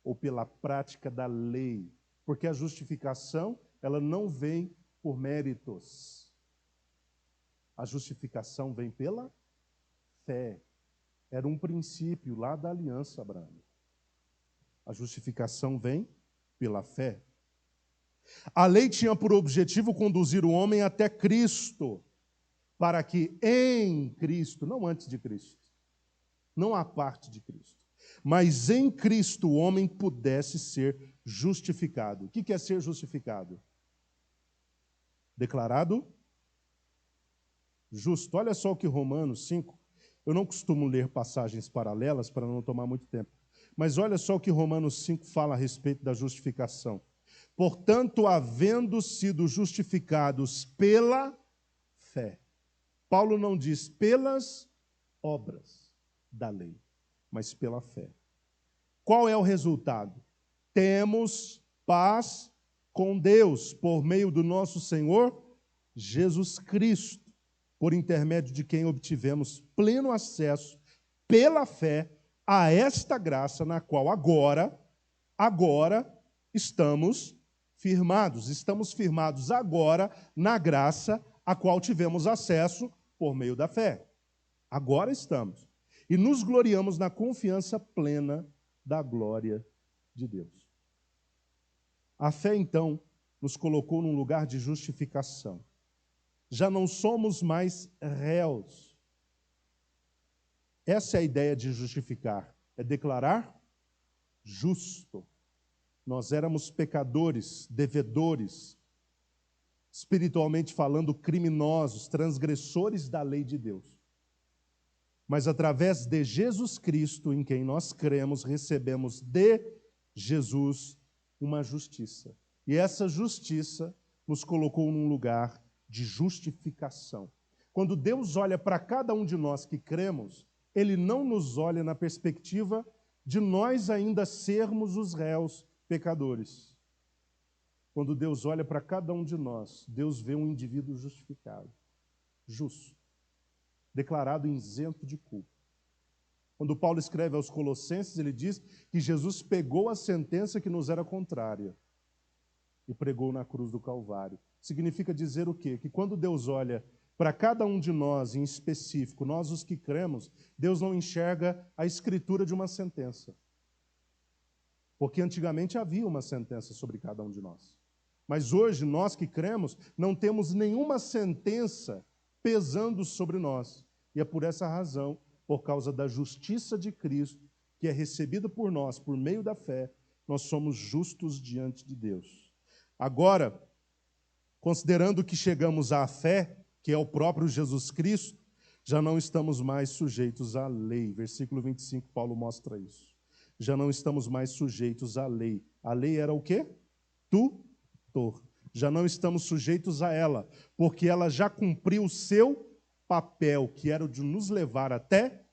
ou pela prática da lei, porque a justificação, ela não vem por méritos. A justificação vem pela fé. Era um princípio lá da aliança abraâmica. A justificação vem pela fé. A lei tinha por objetivo conduzir o homem até Cristo, para que em Cristo, não antes de Cristo, não à parte de Cristo, mas em Cristo o homem pudesse ser justificado. O que é ser justificado? Declarado justo. Olha só o que Romanos 5, Eu não costumo ler passagens paralelas para não tomar muito tempo. Mas olha só o que Romanos 5 fala a respeito da justificação. Portanto, havendo sido justificados pela fé. Paulo não diz pelas obras da lei, mas pela fé. Qual é o resultado? Temos paz com Deus por meio do nosso Senhor Jesus Cristo, por intermédio de quem obtivemos pleno acesso pela fé a esta graça na qual agora estamos firmados. Estamos firmados agora na graça a qual tivemos acesso por meio da fé. Agora estamos. E nos gloriamos na confiança plena da glória de Deus. A fé, então, nos colocou num lugar de justificação. Já não somos mais réus. Essa é a ideia de justificar, é declarar justo. Nós éramos pecadores, devedores, espiritualmente falando, criminosos, transgressores da lei de Deus. Mas através de Jesus Cristo, em quem nós cremos, recebemos de Jesus uma justiça. E essa justiça nos colocou num lugar de justificação. Quando Deus olha para cada um de nós que cremos, Ele não nos olha na perspectiva de nós ainda sermos os réus pecadores. Quando Deus olha para cada um de nós, Deus vê um indivíduo justificado, justo, declarado isento de culpa. Quando Paulo escreve aos Colossenses, ele diz que Jesus pegou a sentença que nos era contrária e pregou na cruz do Calvário. Significa dizer o quê? Que quando Deus olha para cada um de nós, em específico, nós os que cremos, Deus não enxerga a escritura de uma sentença. Porque antigamente havia uma sentença sobre cada um de nós. Mas hoje, nós que cremos, não temos nenhuma sentença pesando sobre nós. E é por essa razão, por causa da justiça de Cristo, que é recebida por nós por meio da fé, nós somos justos diante de Deus. Agora, considerando que chegamos à fé, que é o próprio Jesus Cristo, já não estamos mais sujeitos à lei. Versículo 25, Paulo mostra isso. Já não estamos mais sujeitos à lei. A lei era o quê? Tutor. Já não estamos sujeitos a ela, porque ela já cumpriu o seu papel, que era o de nos levar até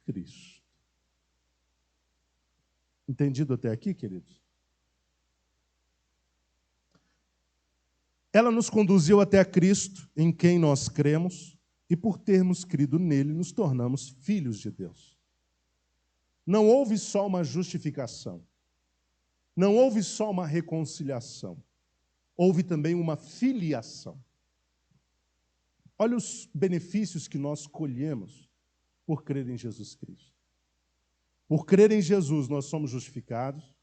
Cristo. Entendido até aqui, queridos? Ela nos conduziu até a Cristo, em quem nós cremos, e por termos crido nele, nos tornamos filhos de Deus. Não houve só uma justificação. Não houve só uma reconciliação. Houve também uma filiação. Olha os benefícios que nós colhemos por crer em Jesus Cristo. Por crer em Jesus, nós somos justificados,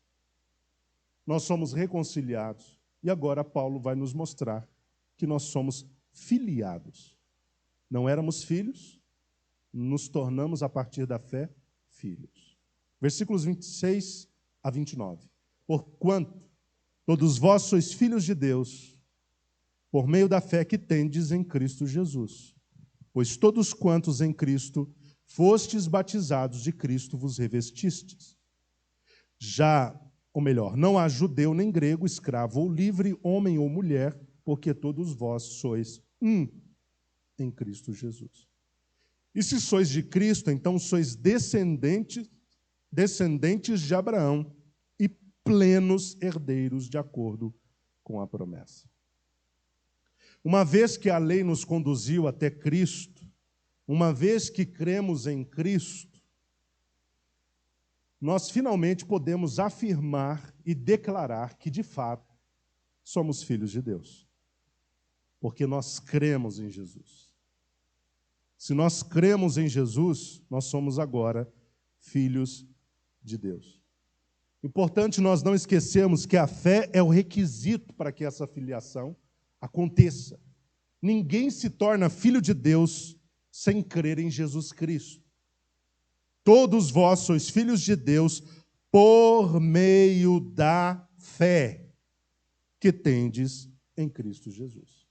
nós somos reconciliados, e agora Paulo vai nos mostrar que nós somos filiados. Não éramos filhos, nos tornamos, a partir da fé, filhos. Versículos 26 a 29. Porquanto todos vós sois filhos de Deus, por meio da fé que tendes em Cristo Jesus. Pois todos quantos em Cristo fostes batizados, de Cristo vos revestistes. Já, ou melhor, não há judeu nem grego, escravo ou livre, homem ou mulher, porque todos vós sois um em Cristo Jesus. E se sois de Cristo, então sois descendentes de Abraão e plenos herdeiros de acordo com a promessa. Uma vez que a lei nos conduziu até Cristo, uma vez que cremos em Cristo, nós finalmente podemos afirmar e declarar que, de fato, somos filhos de Deus. Porque nós cremos em Jesus. Se nós cremos em Jesus, nós somos agora filhos de Deus. Importante nós não esquecermos que a fé é o requisito para que essa filiação aconteça. Ninguém se torna filho de Deus sem crer em Jesus Cristo. Todos vós sois filhos de Deus por meio da fé que tendes em Cristo Jesus.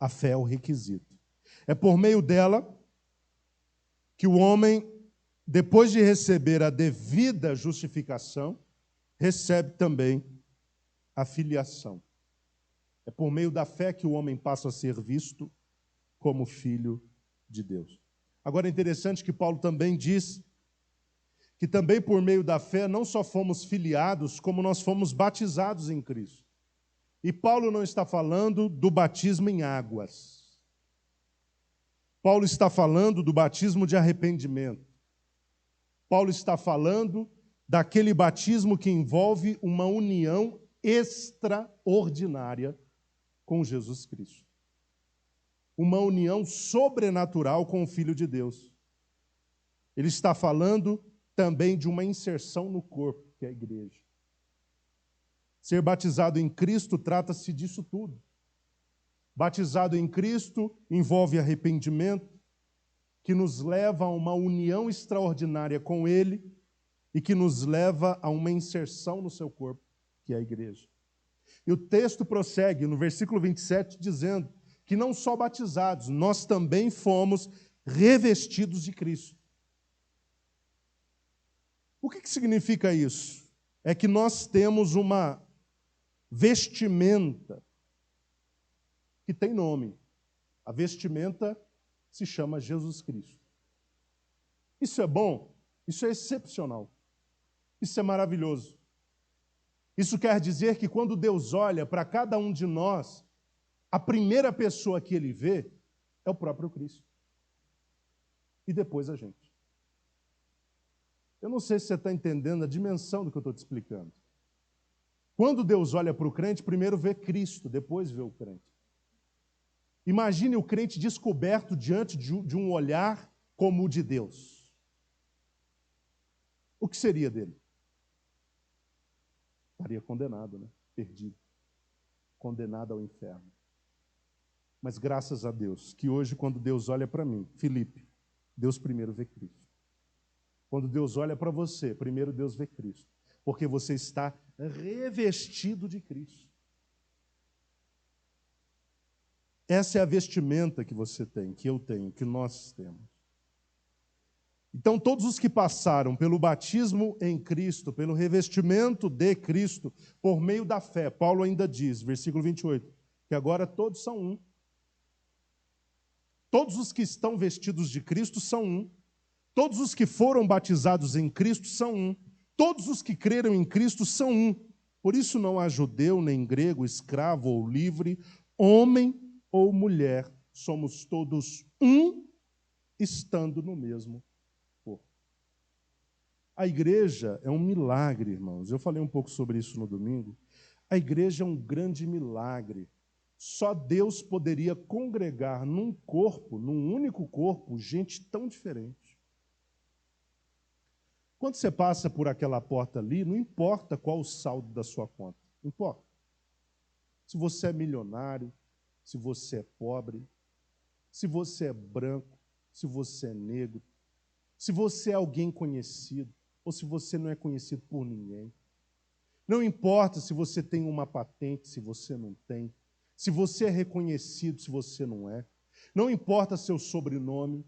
A fé é o requisito. É por meio dela que o homem, depois de receber a devida justificação, recebe também a filiação. É por meio da fé que o homem passa a ser visto como filho de Deus. Agora é interessante que Paulo também diz que também por meio da fé não só fomos filiados, como nós fomos batizados em Cristo. E Paulo não está falando do batismo em águas. Paulo está falando do batismo de arrependimento. Paulo está falando daquele batismo que envolve uma união extraordinária com Jesus Cristo. Uma união sobrenatural com o Filho de Deus. Ele está falando também de uma inserção no corpo, que é a igreja. Ser batizado em Cristo trata-se disso tudo. Batizado em Cristo envolve arrependimento, que nos leva a uma união extraordinária com Ele e que nos leva a uma inserção no seu corpo, que é a igreja. E o texto prossegue no versículo 27, dizendo que não só batizados, nós também fomos revestidos de Cristo. O que significa isso? É que nós temos uma vestimenta que tem nome. A vestimenta se chama Jesus Cristo. Isso é bom? Isso é excepcional. Isso é maravilhoso. Isso quer dizer que quando Deus olha para cada um de nós, a primeira pessoa que Ele vê é o próprio Cristo. E depois a gente. Eu não sei se você está entendendo a dimensão do que eu estou te explicando. Quando Deus olha para o crente, primeiro vê Cristo, depois vê o crente. Imagine o crente descoberto diante de um olhar como o de Deus. O que seria dele? Estaria condenado, né? Perdido. Condenado ao inferno. Mas graças a Deus, que hoje quando Deus olha para mim, Filipe, Deus primeiro vê Cristo. Quando Deus olha para você, primeiro Deus vê Cristo. Porque você está revestido de Cristo. Essa é a vestimenta que você tem, que eu tenho, que nós temos. Então, todos os que passaram pelo batismo em Cristo, pelo revestimento de Cristo, por meio da fé, Paulo ainda diz, versículo 28, que agora todos são um. Todos os que estão vestidos de Cristo são um. Todos os que foram batizados em Cristo são um. Todos os que creram em Cristo são um. Por isso não há judeu, nem grego, escravo ou livre, homem ou mulher, somos todos um, estando no mesmo corpo. A igreja é um milagre, irmãos. Eu falei um pouco sobre isso no domingo. A igreja é um grande milagre. Só Deus poderia congregar num corpo, num único corpo, gente tão diferente. Quando você passa por aquela porta ali, não importa qual o saldo da sua conta. Não importa. Se você é milionário, se você é pobre, se você é branco, se você é negro, se você é alguém conhecido ou se você não é conhecido por ninguém. Não importa se você tem uma patente, se você não tem, se você é reconhecido, se você não é. Não importa seu sobrenome,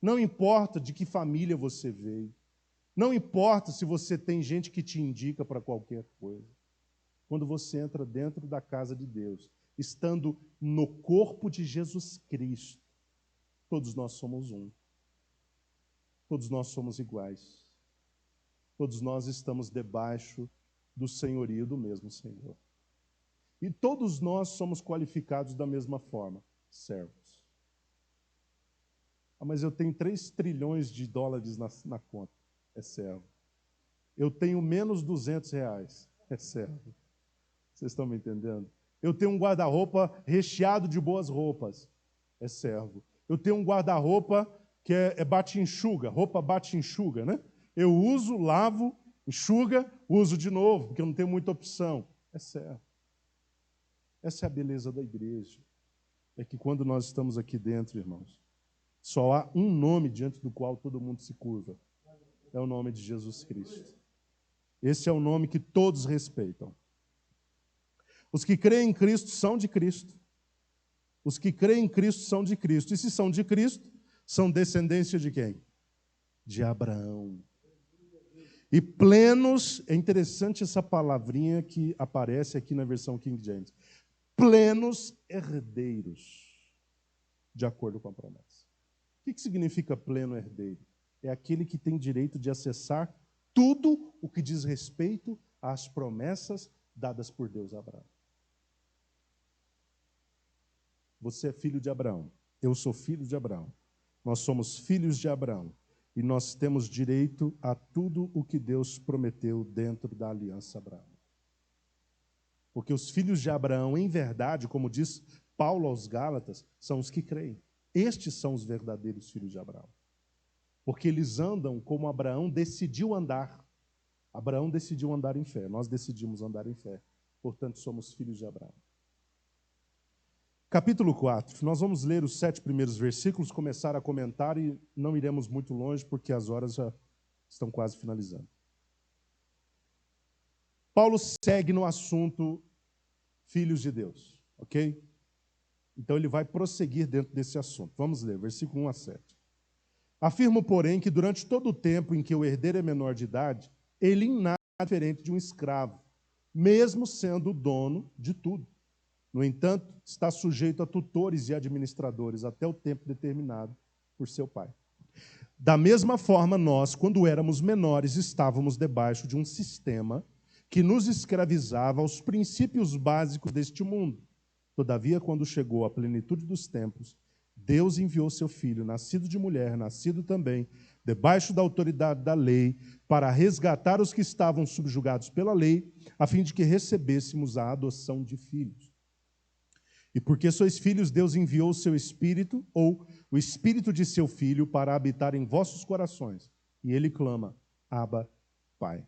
não importa de que família você veio, não importa se você tem gente que te indica para qualquer coisa. Quando você entra dentro da casa de Deus, estando no corpo de Jesus Cristo, todos nós somos um. Todos nós somos iguais. Todos nós estamos debaixo do senhorio do mesmo Senhor. E todos nós somos qualificados da mesma forma, servos. Ah, mas eu tenho 3 trilhões de dólares na conta, é servo. Eu tenho menos R$200, é servo. Vocês estão me entendendo? Eu tenho um guarda-roupa recheado de boas roupas, é servo. Eu tenho um guarda-roupa que é bate-enxuga, roupa bate-enxuga, né? Eu uso, lavo, enxuga, uso de novo, porque eu não tenho muita opção, é servo. Essa é a beleza da igreja. É que quando nós estamos aqui dentro, irmãos, só há um nome diante do qual todo mundo se curva. É o nome de Jesus Cristo. Esse é o nome que todos respeitam. Os que creem em Cristo são de Cristo. Os que creem em Cristo são de Cristo. E se são de Cristo, são descendência de quem? De Abraão. E plenos, é interessante essa palavrinha que aparece aqui na versão King James. Plenos herdeiros, de acordo com a promessa. O que significa pleno herdeiro? É aquele que tem direito de acessar tudo o que diz respeito às promessas dadas por Deus a Abraão. Você é filho de Abraão, eu sou filho de Abraão. Nós somos filhos de Abraão. E nós temos direito a tudo o que Deus prometeu dentro da aliança Abraão. Porque os filhos de Abraão, em verdade, como diz Paulo aos Gálatas, são os que creem. Estes são os verdadeiros filhos de Abraão. Porque eles andam como Abraão decidiu andar. Abraão decidiu andar em fé, nós decidimos andar em fé. Portanto, somos filhos de Abraão. Capítulo 4, nós vamos ler os 7 primeiros versículos, começar a comentar e não iremos muito longe porque as horas já estão quase finalizando. Paulo segue no assunto filhos de Deus, ok? Então ele vai prosseguir dentro desse assunto. Vamos ler, versículo 1 a 7. Afirmo, porém, que durante todo o tempo em que o herdeiro é menor de idade, ele em nada é diferente de um escravo, mesmo sendo o dono de tudo. No entanto, está sujeito a tutores e administradores até o tempo determinado por seu pai. Da mesma forma, nós, quando éramos menores, estávamos debaixo de um sistema que nos escravizava aos princípios básicos deste mundo. Todavia, quando chegou a plenitude dos tempos, Deus enviou seu Filho, nascido de mulher, nascido também debaixo da autoridade da lei, para resgatar os que estavam subjugados pela lei, a fim de que recebêssemos a adoção de filhos. E porque sois filhos, Deus enviou o seu Espírito, ou o Espírito de seu Filho, para habitar em vossos corações. E ele clama, Abba, Pai.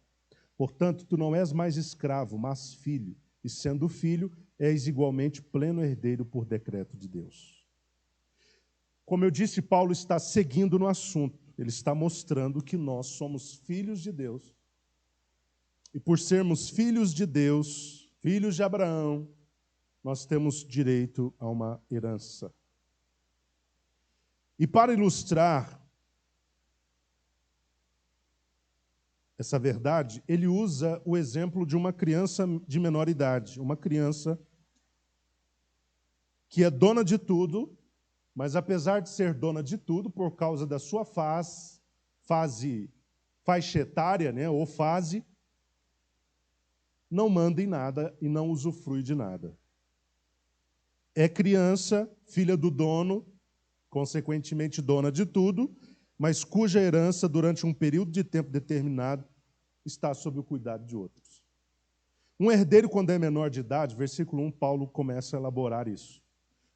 Portanto, tu não és mais escravo, mas filho. E sendo filho, és igualmente pleno herdeiro por decreto de Deus. Como eu disse, Paulo está seguindo no assunto. Ele está mostrando que nós somos filhos de Deus. E por sermos filhos de Deus, filhos de Abraão, nós temos direito a uma herança. E para ilustrar essa verdade, ele usa o exemplo de uma criança de menor idade, uma criança que é dona de tudo, mas apesar de ser dona de tudo, por causa da sua faixa etária, né, ou fase, não manda em nada e não usufrui de nada. É criança, filha do dono, consequentemente dona de tudo, mas cuja herança, durante um período de tempo determinado, está sob o cuidado de outros. Um herdeiro, quando é menor de idade, versículo 1, Paulo começa a elaborar isso.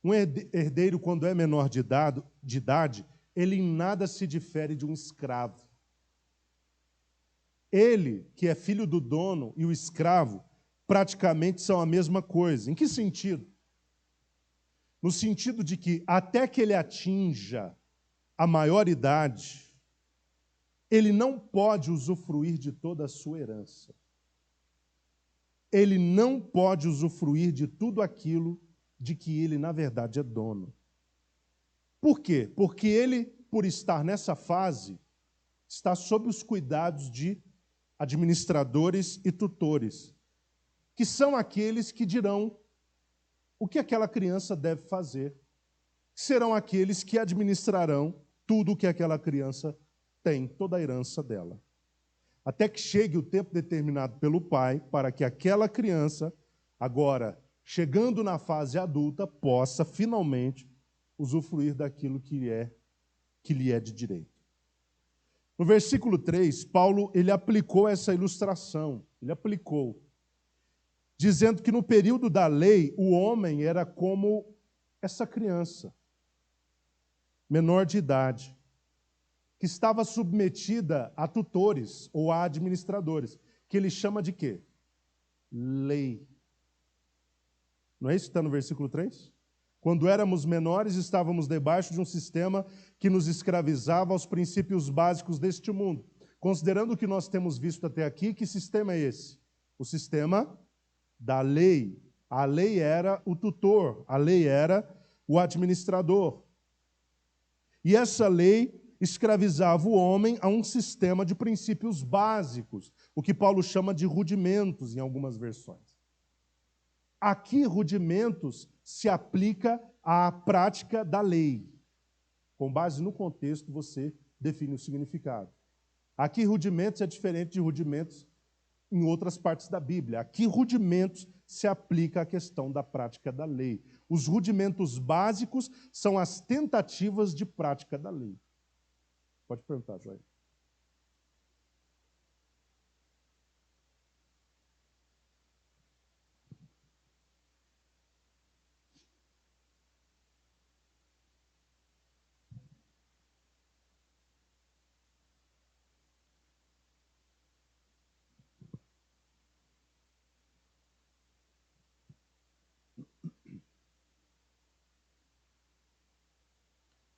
Um herdeiro, quando é menor de idade, ele em nada se difere de um escravo. Ele, que é filho do dono, e o escravo, praticamente são a mesma coisa. Em que sentido? No sentido de que, até que ele atinja a maioridade, ele não pode usufruir de toda a sua herança. Ele não pode usufruir de tudo aquilo de que ele, na verdade, é dono. Por quê? Porque ele, por estar nessa fase, está sob os cuidados de administradores e tutores, que são aqueles que dirão o que aquela criança deve fazer. Serão aqueles que administrarão tudo o que aquela criança tem, toda a herança dela. Até que chegue o tempo determinado pelo pai para que aquela criança, agora chegando na fase adulta, possa finalmente usufruir daquilo que lhe é de direito. No versículo 3, Paulo ele aplicou essa ilustração, dizendo que no período da lei, o homem era como essa criança, menor de idade, que estava submetida a tutores ou a administradores, que ele chama de quê? Lei. Não é isso que está no versículo 3? Quando éramos menores, estávamos debaixo de um sistema que nos escravizava aos princípios básicos deste mundo. Considerando o que nós temos visto até aqui, que sistema é esse? O sistema da lei. A lei era o tutor, a lei era o administrador. E essa lei escravizava o homem a um sistema de princípios básicos, o que Paulo chama de rudimentos em algumas versões. Aqui, rudimentos se aplica à prática da lei. Com base no contexto, você define o significado. Aqui, rudimentos é diferente de rudimentos em outras partes da Bíblia. Aqui, rudimentos se aplica à questão da prática da lei. Os rudimentos básicos são as tentativas de prática da lei. Pode perguntar, Joel.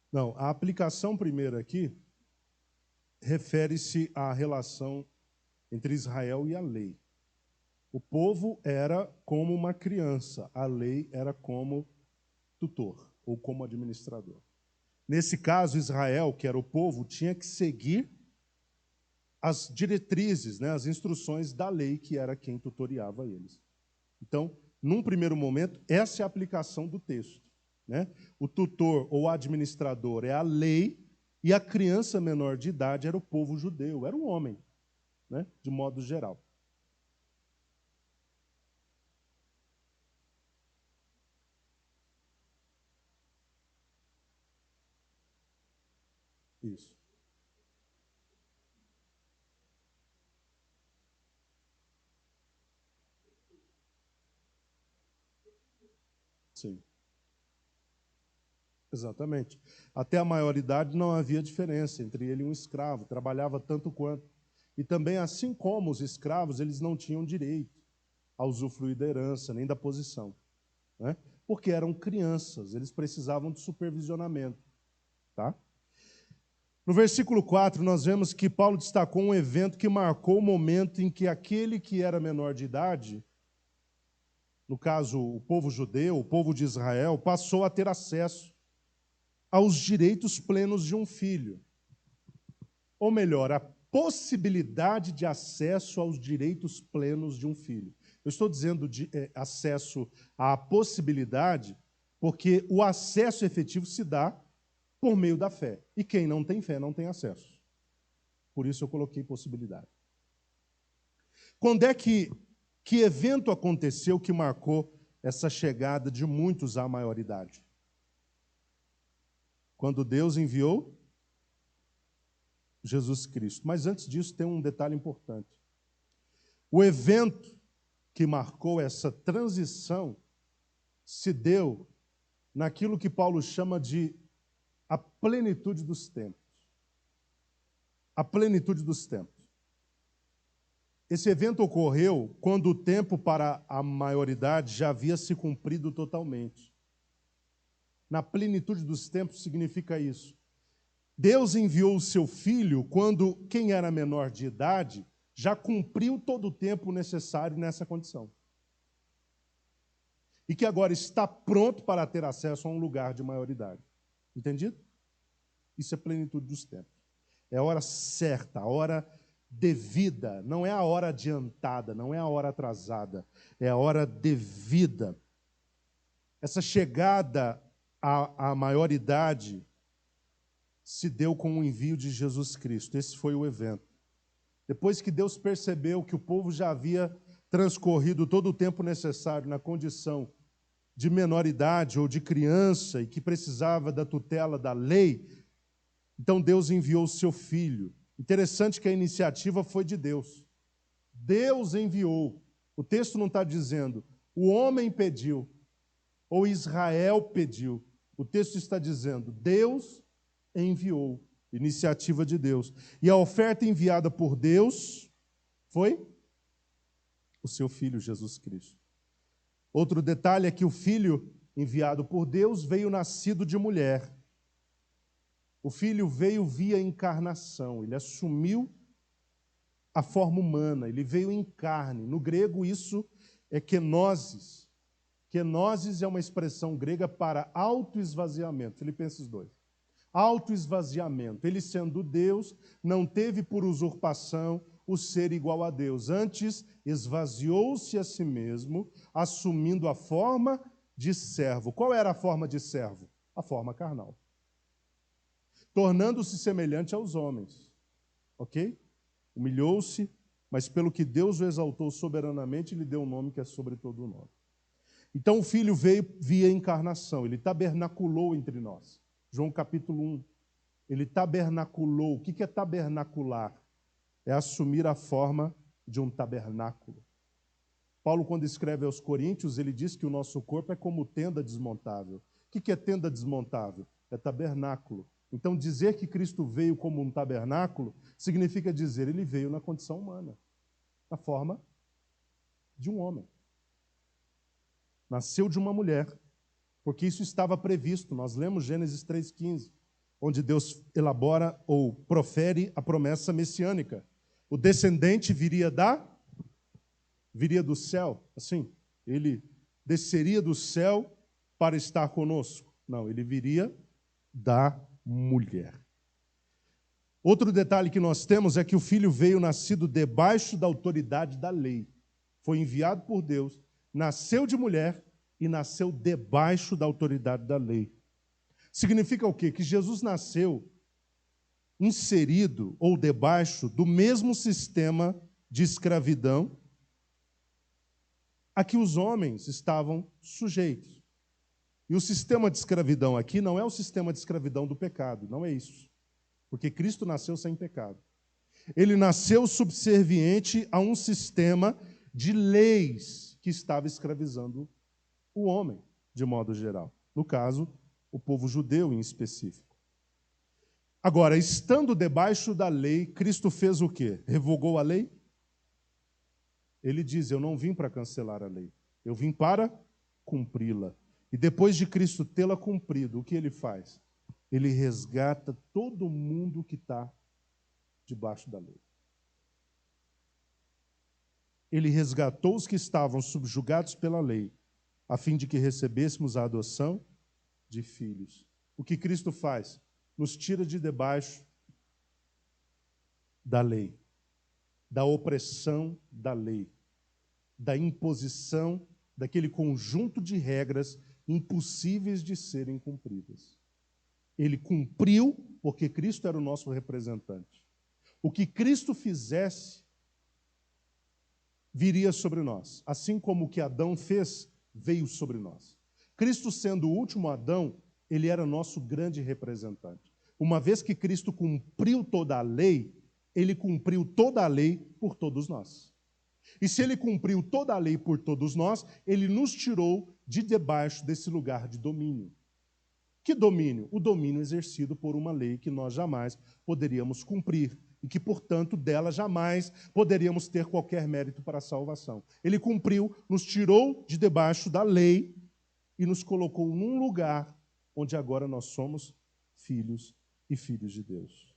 Não, a aplicação primeira aqui refere-se à relação entre Israel e a lei. O povo era como uma criança, a lei era como tutor ou como administrador. Nesse caso, Israel, que era o povo, tinha que seguir as diretrizes, as instruções da lei, que era quem tutoriava eles. Então, num primeiro momento, essa é a aplicação do texto. O tutor ou administrador é a lei e a criança menor de idade era o povo judeu, era o homem, de modo geral. Isso. Sim. Exatamente. Até a maioridade não havia diferença entre ele e um escravo, trabalhava tanto quanto. E também, assim como os escravos, eles não tinham direito a usufruir da herança, nem da posição. Porque eram crianças, eles precisavam de supervisionamento. Tá? No versículo 4, nós vemos que Paulo destacou um evento que marcou o momento em que aquele que era menor de idade, no caso o povo judeu, o povo de Israel, passou a ter acesso aos direitos plenos de um filho. Ou melhor, a possibilidade de acesso aos direitos plenos de um filho. Eu estou dizendo de acesso à possibilidade, porque o acesso efetivo se dá por meio da fé. E quem não tem fé não tem acesso. Por isso eu coloquei possibilidade. Quando é que evento aconteceu que marcou essa chegada de muitos à maioridade? Quando Deus enviou Jesus Cristo. Mas antes disso tem um detalhe importante. O evento que marcou essa transição se deu naquilo que Paulo chama de a plenitude dos tempos. A plenitude dos tempos. Esse evento ocorreu quando o tempo para a maioridade já havia se cumprido totalmente. Na plenitude dos tempos significa isso. Deus enviou o seu filho quando quem era menor de idade já cumpriu todo o tempo necessário nessa condição. E que agora está pronto para ter acesso a um lugar de maioridade. Entendido? Isso é plenitude dos tempos. É a hora certa, a hora devida. Não é a hora adiantada, não é a hora atrasada. É a hora devida. Essa chegada à maioridade se deu com o envio de Jesus Cristo. Esse foi o evento. Depois que Deus percebeu que o povo já havia transcorrido todo o tempo necessário na condição de menoridade ou de criança e que precisava da tutela da lei, então Deus enviou o seu Filho. Interessante que a iniciativa foi de Deus. Deus enviou. O texto não está dizendo o homem pediu ou Israel pediu. O texto está dizendo Deus enviou. Iniciativa de Deus. E a oferta enviada por Deus foi o seu Filho Jesus Cristo. Outro detalhe é que o Filho enviado por Deus veio nascido de mulher. O Filho veio via encarnação, ele assumiu a forma humana, ele veio em carne. No grego isso é kenosis. Kenosis é uma expressão grega para autoesvaziamento, Filipenses 2. Autoesvaziamento. Ele, sendo Deus, não teve por usurpação o ser igual a Deus. Antes, esvaziou-se a si mesmo, assumindo a forma de servo. Qual era a forma de servo? A forma carnal. Tornando-se semelhante aos homens. Ok? Humilhou-se, mas pelo que Deus o exaltou soberanamente, lhe deu um nome que é sobre todo o nome. Então o Filho veio via encarnação, ele tabernaculou entre nós. João capítulo 1. Ele tabernaculou. O que é tabernacular? É assumir a forma de um tabernáculo. Paulo, quando escreve aos Coríntios, ele diz que o nosso corpo é como tenda desmontável. O que é tenda desmontável? É tabernáculo. Então, dizer que Cristo veio como um tabernáculo significa dizer ele veio na condição humana, na forma de um homem. Nasceu de uma mulher, porque isso estava previsto. Nós lemos Gênesis 3,15, onde Deus elabora ou profere a promessa messiânica. O descendente viria do céu, assim, ele desceria do céu para estar conosco. Não, ele viria da mulher. Outro detalhe que nós temos é que o Filho veio nascido debaixo da autoridade da lei. Foi enviado por Deus, nasceu de mulher e nasceu debaixo da autoridade da lei. Significa o quê? Que Jesus nasceu inserido ou debaixo do mesmo sistema de escravidão a que os homens estavam sujeitos. E o sistema de escravidão aqui não é o sistema de escravidão do pecado, não é isso. Porque Cristo nasceu sem pecado. Ele nasceu subserviente a um sistema de leis que estava escravizando o homem, de modo geral. No caso, o povo judeu em específico. Agora, estando debaixo da lei, Cristo fez o quê? Revogou a lei? Ele diz, eu não vim para cancelar a lei, eu vim para cumpri-la. E depois de Cristo tê-la cumprido, o que ele faz? Ele resgata todo mundo que está debaixo da lei. Ele resgatou os que estavam subjugados pela lei, a fim de que recebêssemos a adoção de filhos. O que Cristo faz? Nos tira de debaixo da lei, da opressão da lei, da imposição daquele conjunto de regras impossíveis de serem cumpridas. Ele cumpriu porque Cristo era o nosso representante. O que Cristo fizesse viria sobre nós, assim como o que Adão fez veio sobre nós. Cristo, sendo o último Adão, ele era nosso grande representante. Uma vez que Cristo cumpriu toda a lei, ele cumpriu toda a lei por todos nós. E se ele cumpriu toda a lei por todos nós, ele nos tirou de debaixo desse lugar de domínio. Que domínio? O domínio exercido por uma lei que nós jamais poderíamos cumprir e que, portanto, dela jamais poderíamos ter qualquer mérito para a salvação. Ele cumpriu, nos tirou de debaixo da lei e nos colocou num lugar onde agora nós somos filhos e filhos de Deus.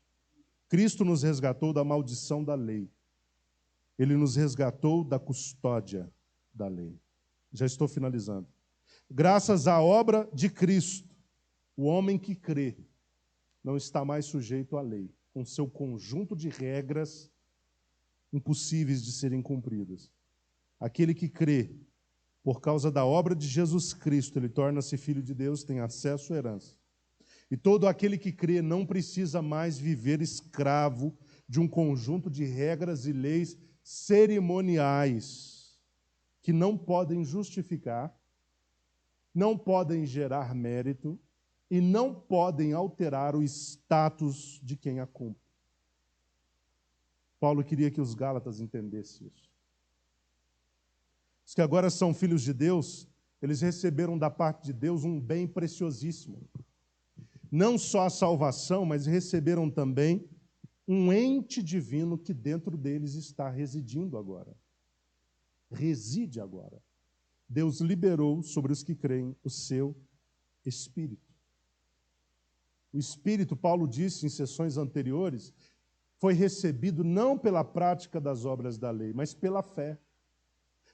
Cristo nos resgatou da maldição da lei. Ele nos resgatou da custódia da lei. Já estou finalizando. Graças à obra de Cristo, o homem que crê não está mais sujeito à lei, com seu conjunto de regras impossíveis de serem cumpridas. Aquele que crê, por causa da obra de Jesus Cristo, ele torna-se filho de Deus, tem acesso à herança. E todo aquele que crê não precisa mais viver escravo de um conjunto de regras e leis cerimoniais que não podem justificar, não podem gerar mérito e não podem alterar o status de quem a cumpre. Paulo queria que os Gálatas entendessem isso. Os que agora são filhos de Deus, eles receberam da parte de Deus um bem preciosíssimo. Não só a salvação, mas receberam também um ente divino que dentro deles está residindo agora. Reside agora. Deus liberou sobre os que creem o seu Espírito. O Espírito, Paulo disse em sessões anteriores, foi recebido não pela prática das obras da lei, mas pela fé.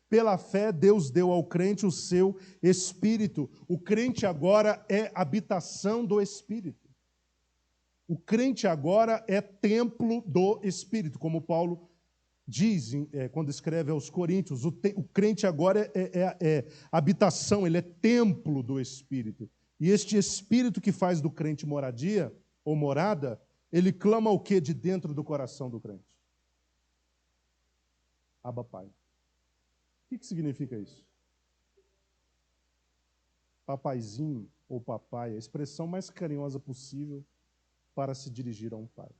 Pela fé, Deus deu ao crente o seu Espírito. O crente agora é habitação do Espírito. O crente agora é templo do Espírito, como Paulo diz quando escreve aos Coríntios. O crente agora é habitação, ele é templo do Espírito. E este Espírito que faz do crente moradia, ou morada, ele clama o que de dentro do coração do crente? Abba, Pai. O que significa isso? Papaizinho ou papai, a expressão mais carinhosa possível para se dirigir a um pai.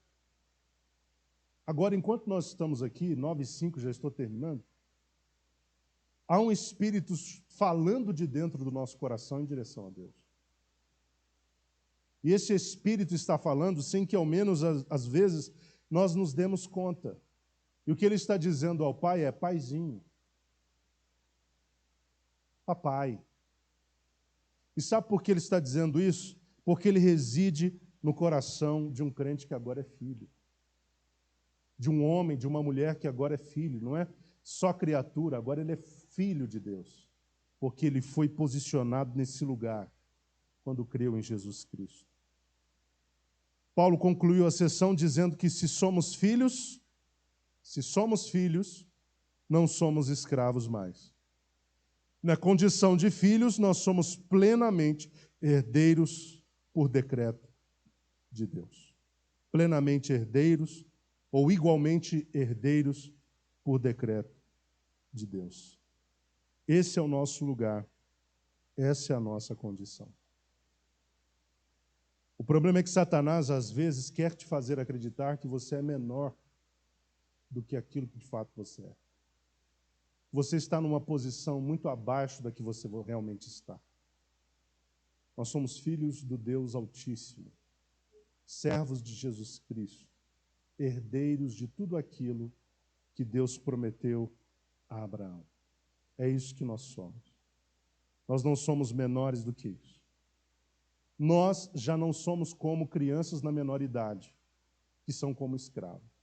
Agora, enquanto nós estamos aqui, 9h05, já estou terminando, há um Espírito falando de dentro do nosso coração em direção a Deus. E esse Espírito está falando sem que, ao menos, às vezes, nós nos demos conta. E o que ele está dizendo ao Pai é: Paizinho, papai. E sabe por que ele está dizendo isso? Porque ele reside no coração de um crente que agora é filho. De um homem, de uma mulher que agora é filho. Não é só criatura, agora ele é filho de Deus. Porque ele foi posicionado nesse lugar quando creu em Jesus Cristo. Paulo concluiu a sessão dizendo que se somos filhos, não somos escravos mais. Na condição de filhos, nós somos plenamente herdeiros por decreto de Deus. Plenamente herdeiros, ou igualmente herdeiros por decreto de Deus. Esse é o nosso lugar, essa é a nossa condição. O problema é que Satanás, às vezes, quer te fazer acreditar que você é menor do que aquilo que de fato você é. Você está numa posição muito abaixo da que você realmente está. Nós somos filhos do Deus Altíssimo, servos de Jesus Cristo, herdeiros de tudo aquilo que Deus prometeu a Abraão. É isso que nós somos. Nós não somos menores do que isso. Nós já não somos como crianças na menor idade, que são como escravos.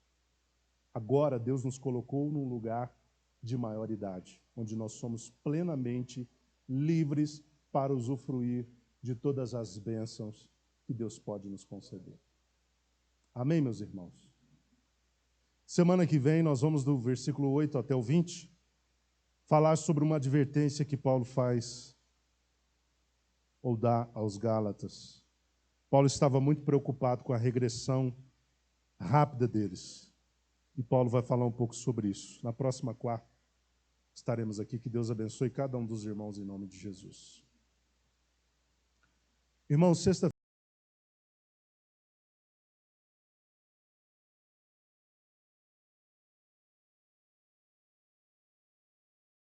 Agora Deus nos colocou num lugar de maior idade, onde nós somos plenamente livres para usufruir de todas as bênçãos que Deus pode nos conceder. Amém, meus irmãos? Semana que vem nós vamos do versículo 8 até o 20, falar sobre uma advertência que Paulo faz ou dá aos Gálatas. Paulo estava muito preocupado com a regressão rápida deles. E Paulo vai falar um pouco sobre isso. Na próxima quarta estaremos aqui. Que Deus abençoe cada um dos irmãos em nome de Jesus. Irmãos, sexta-feira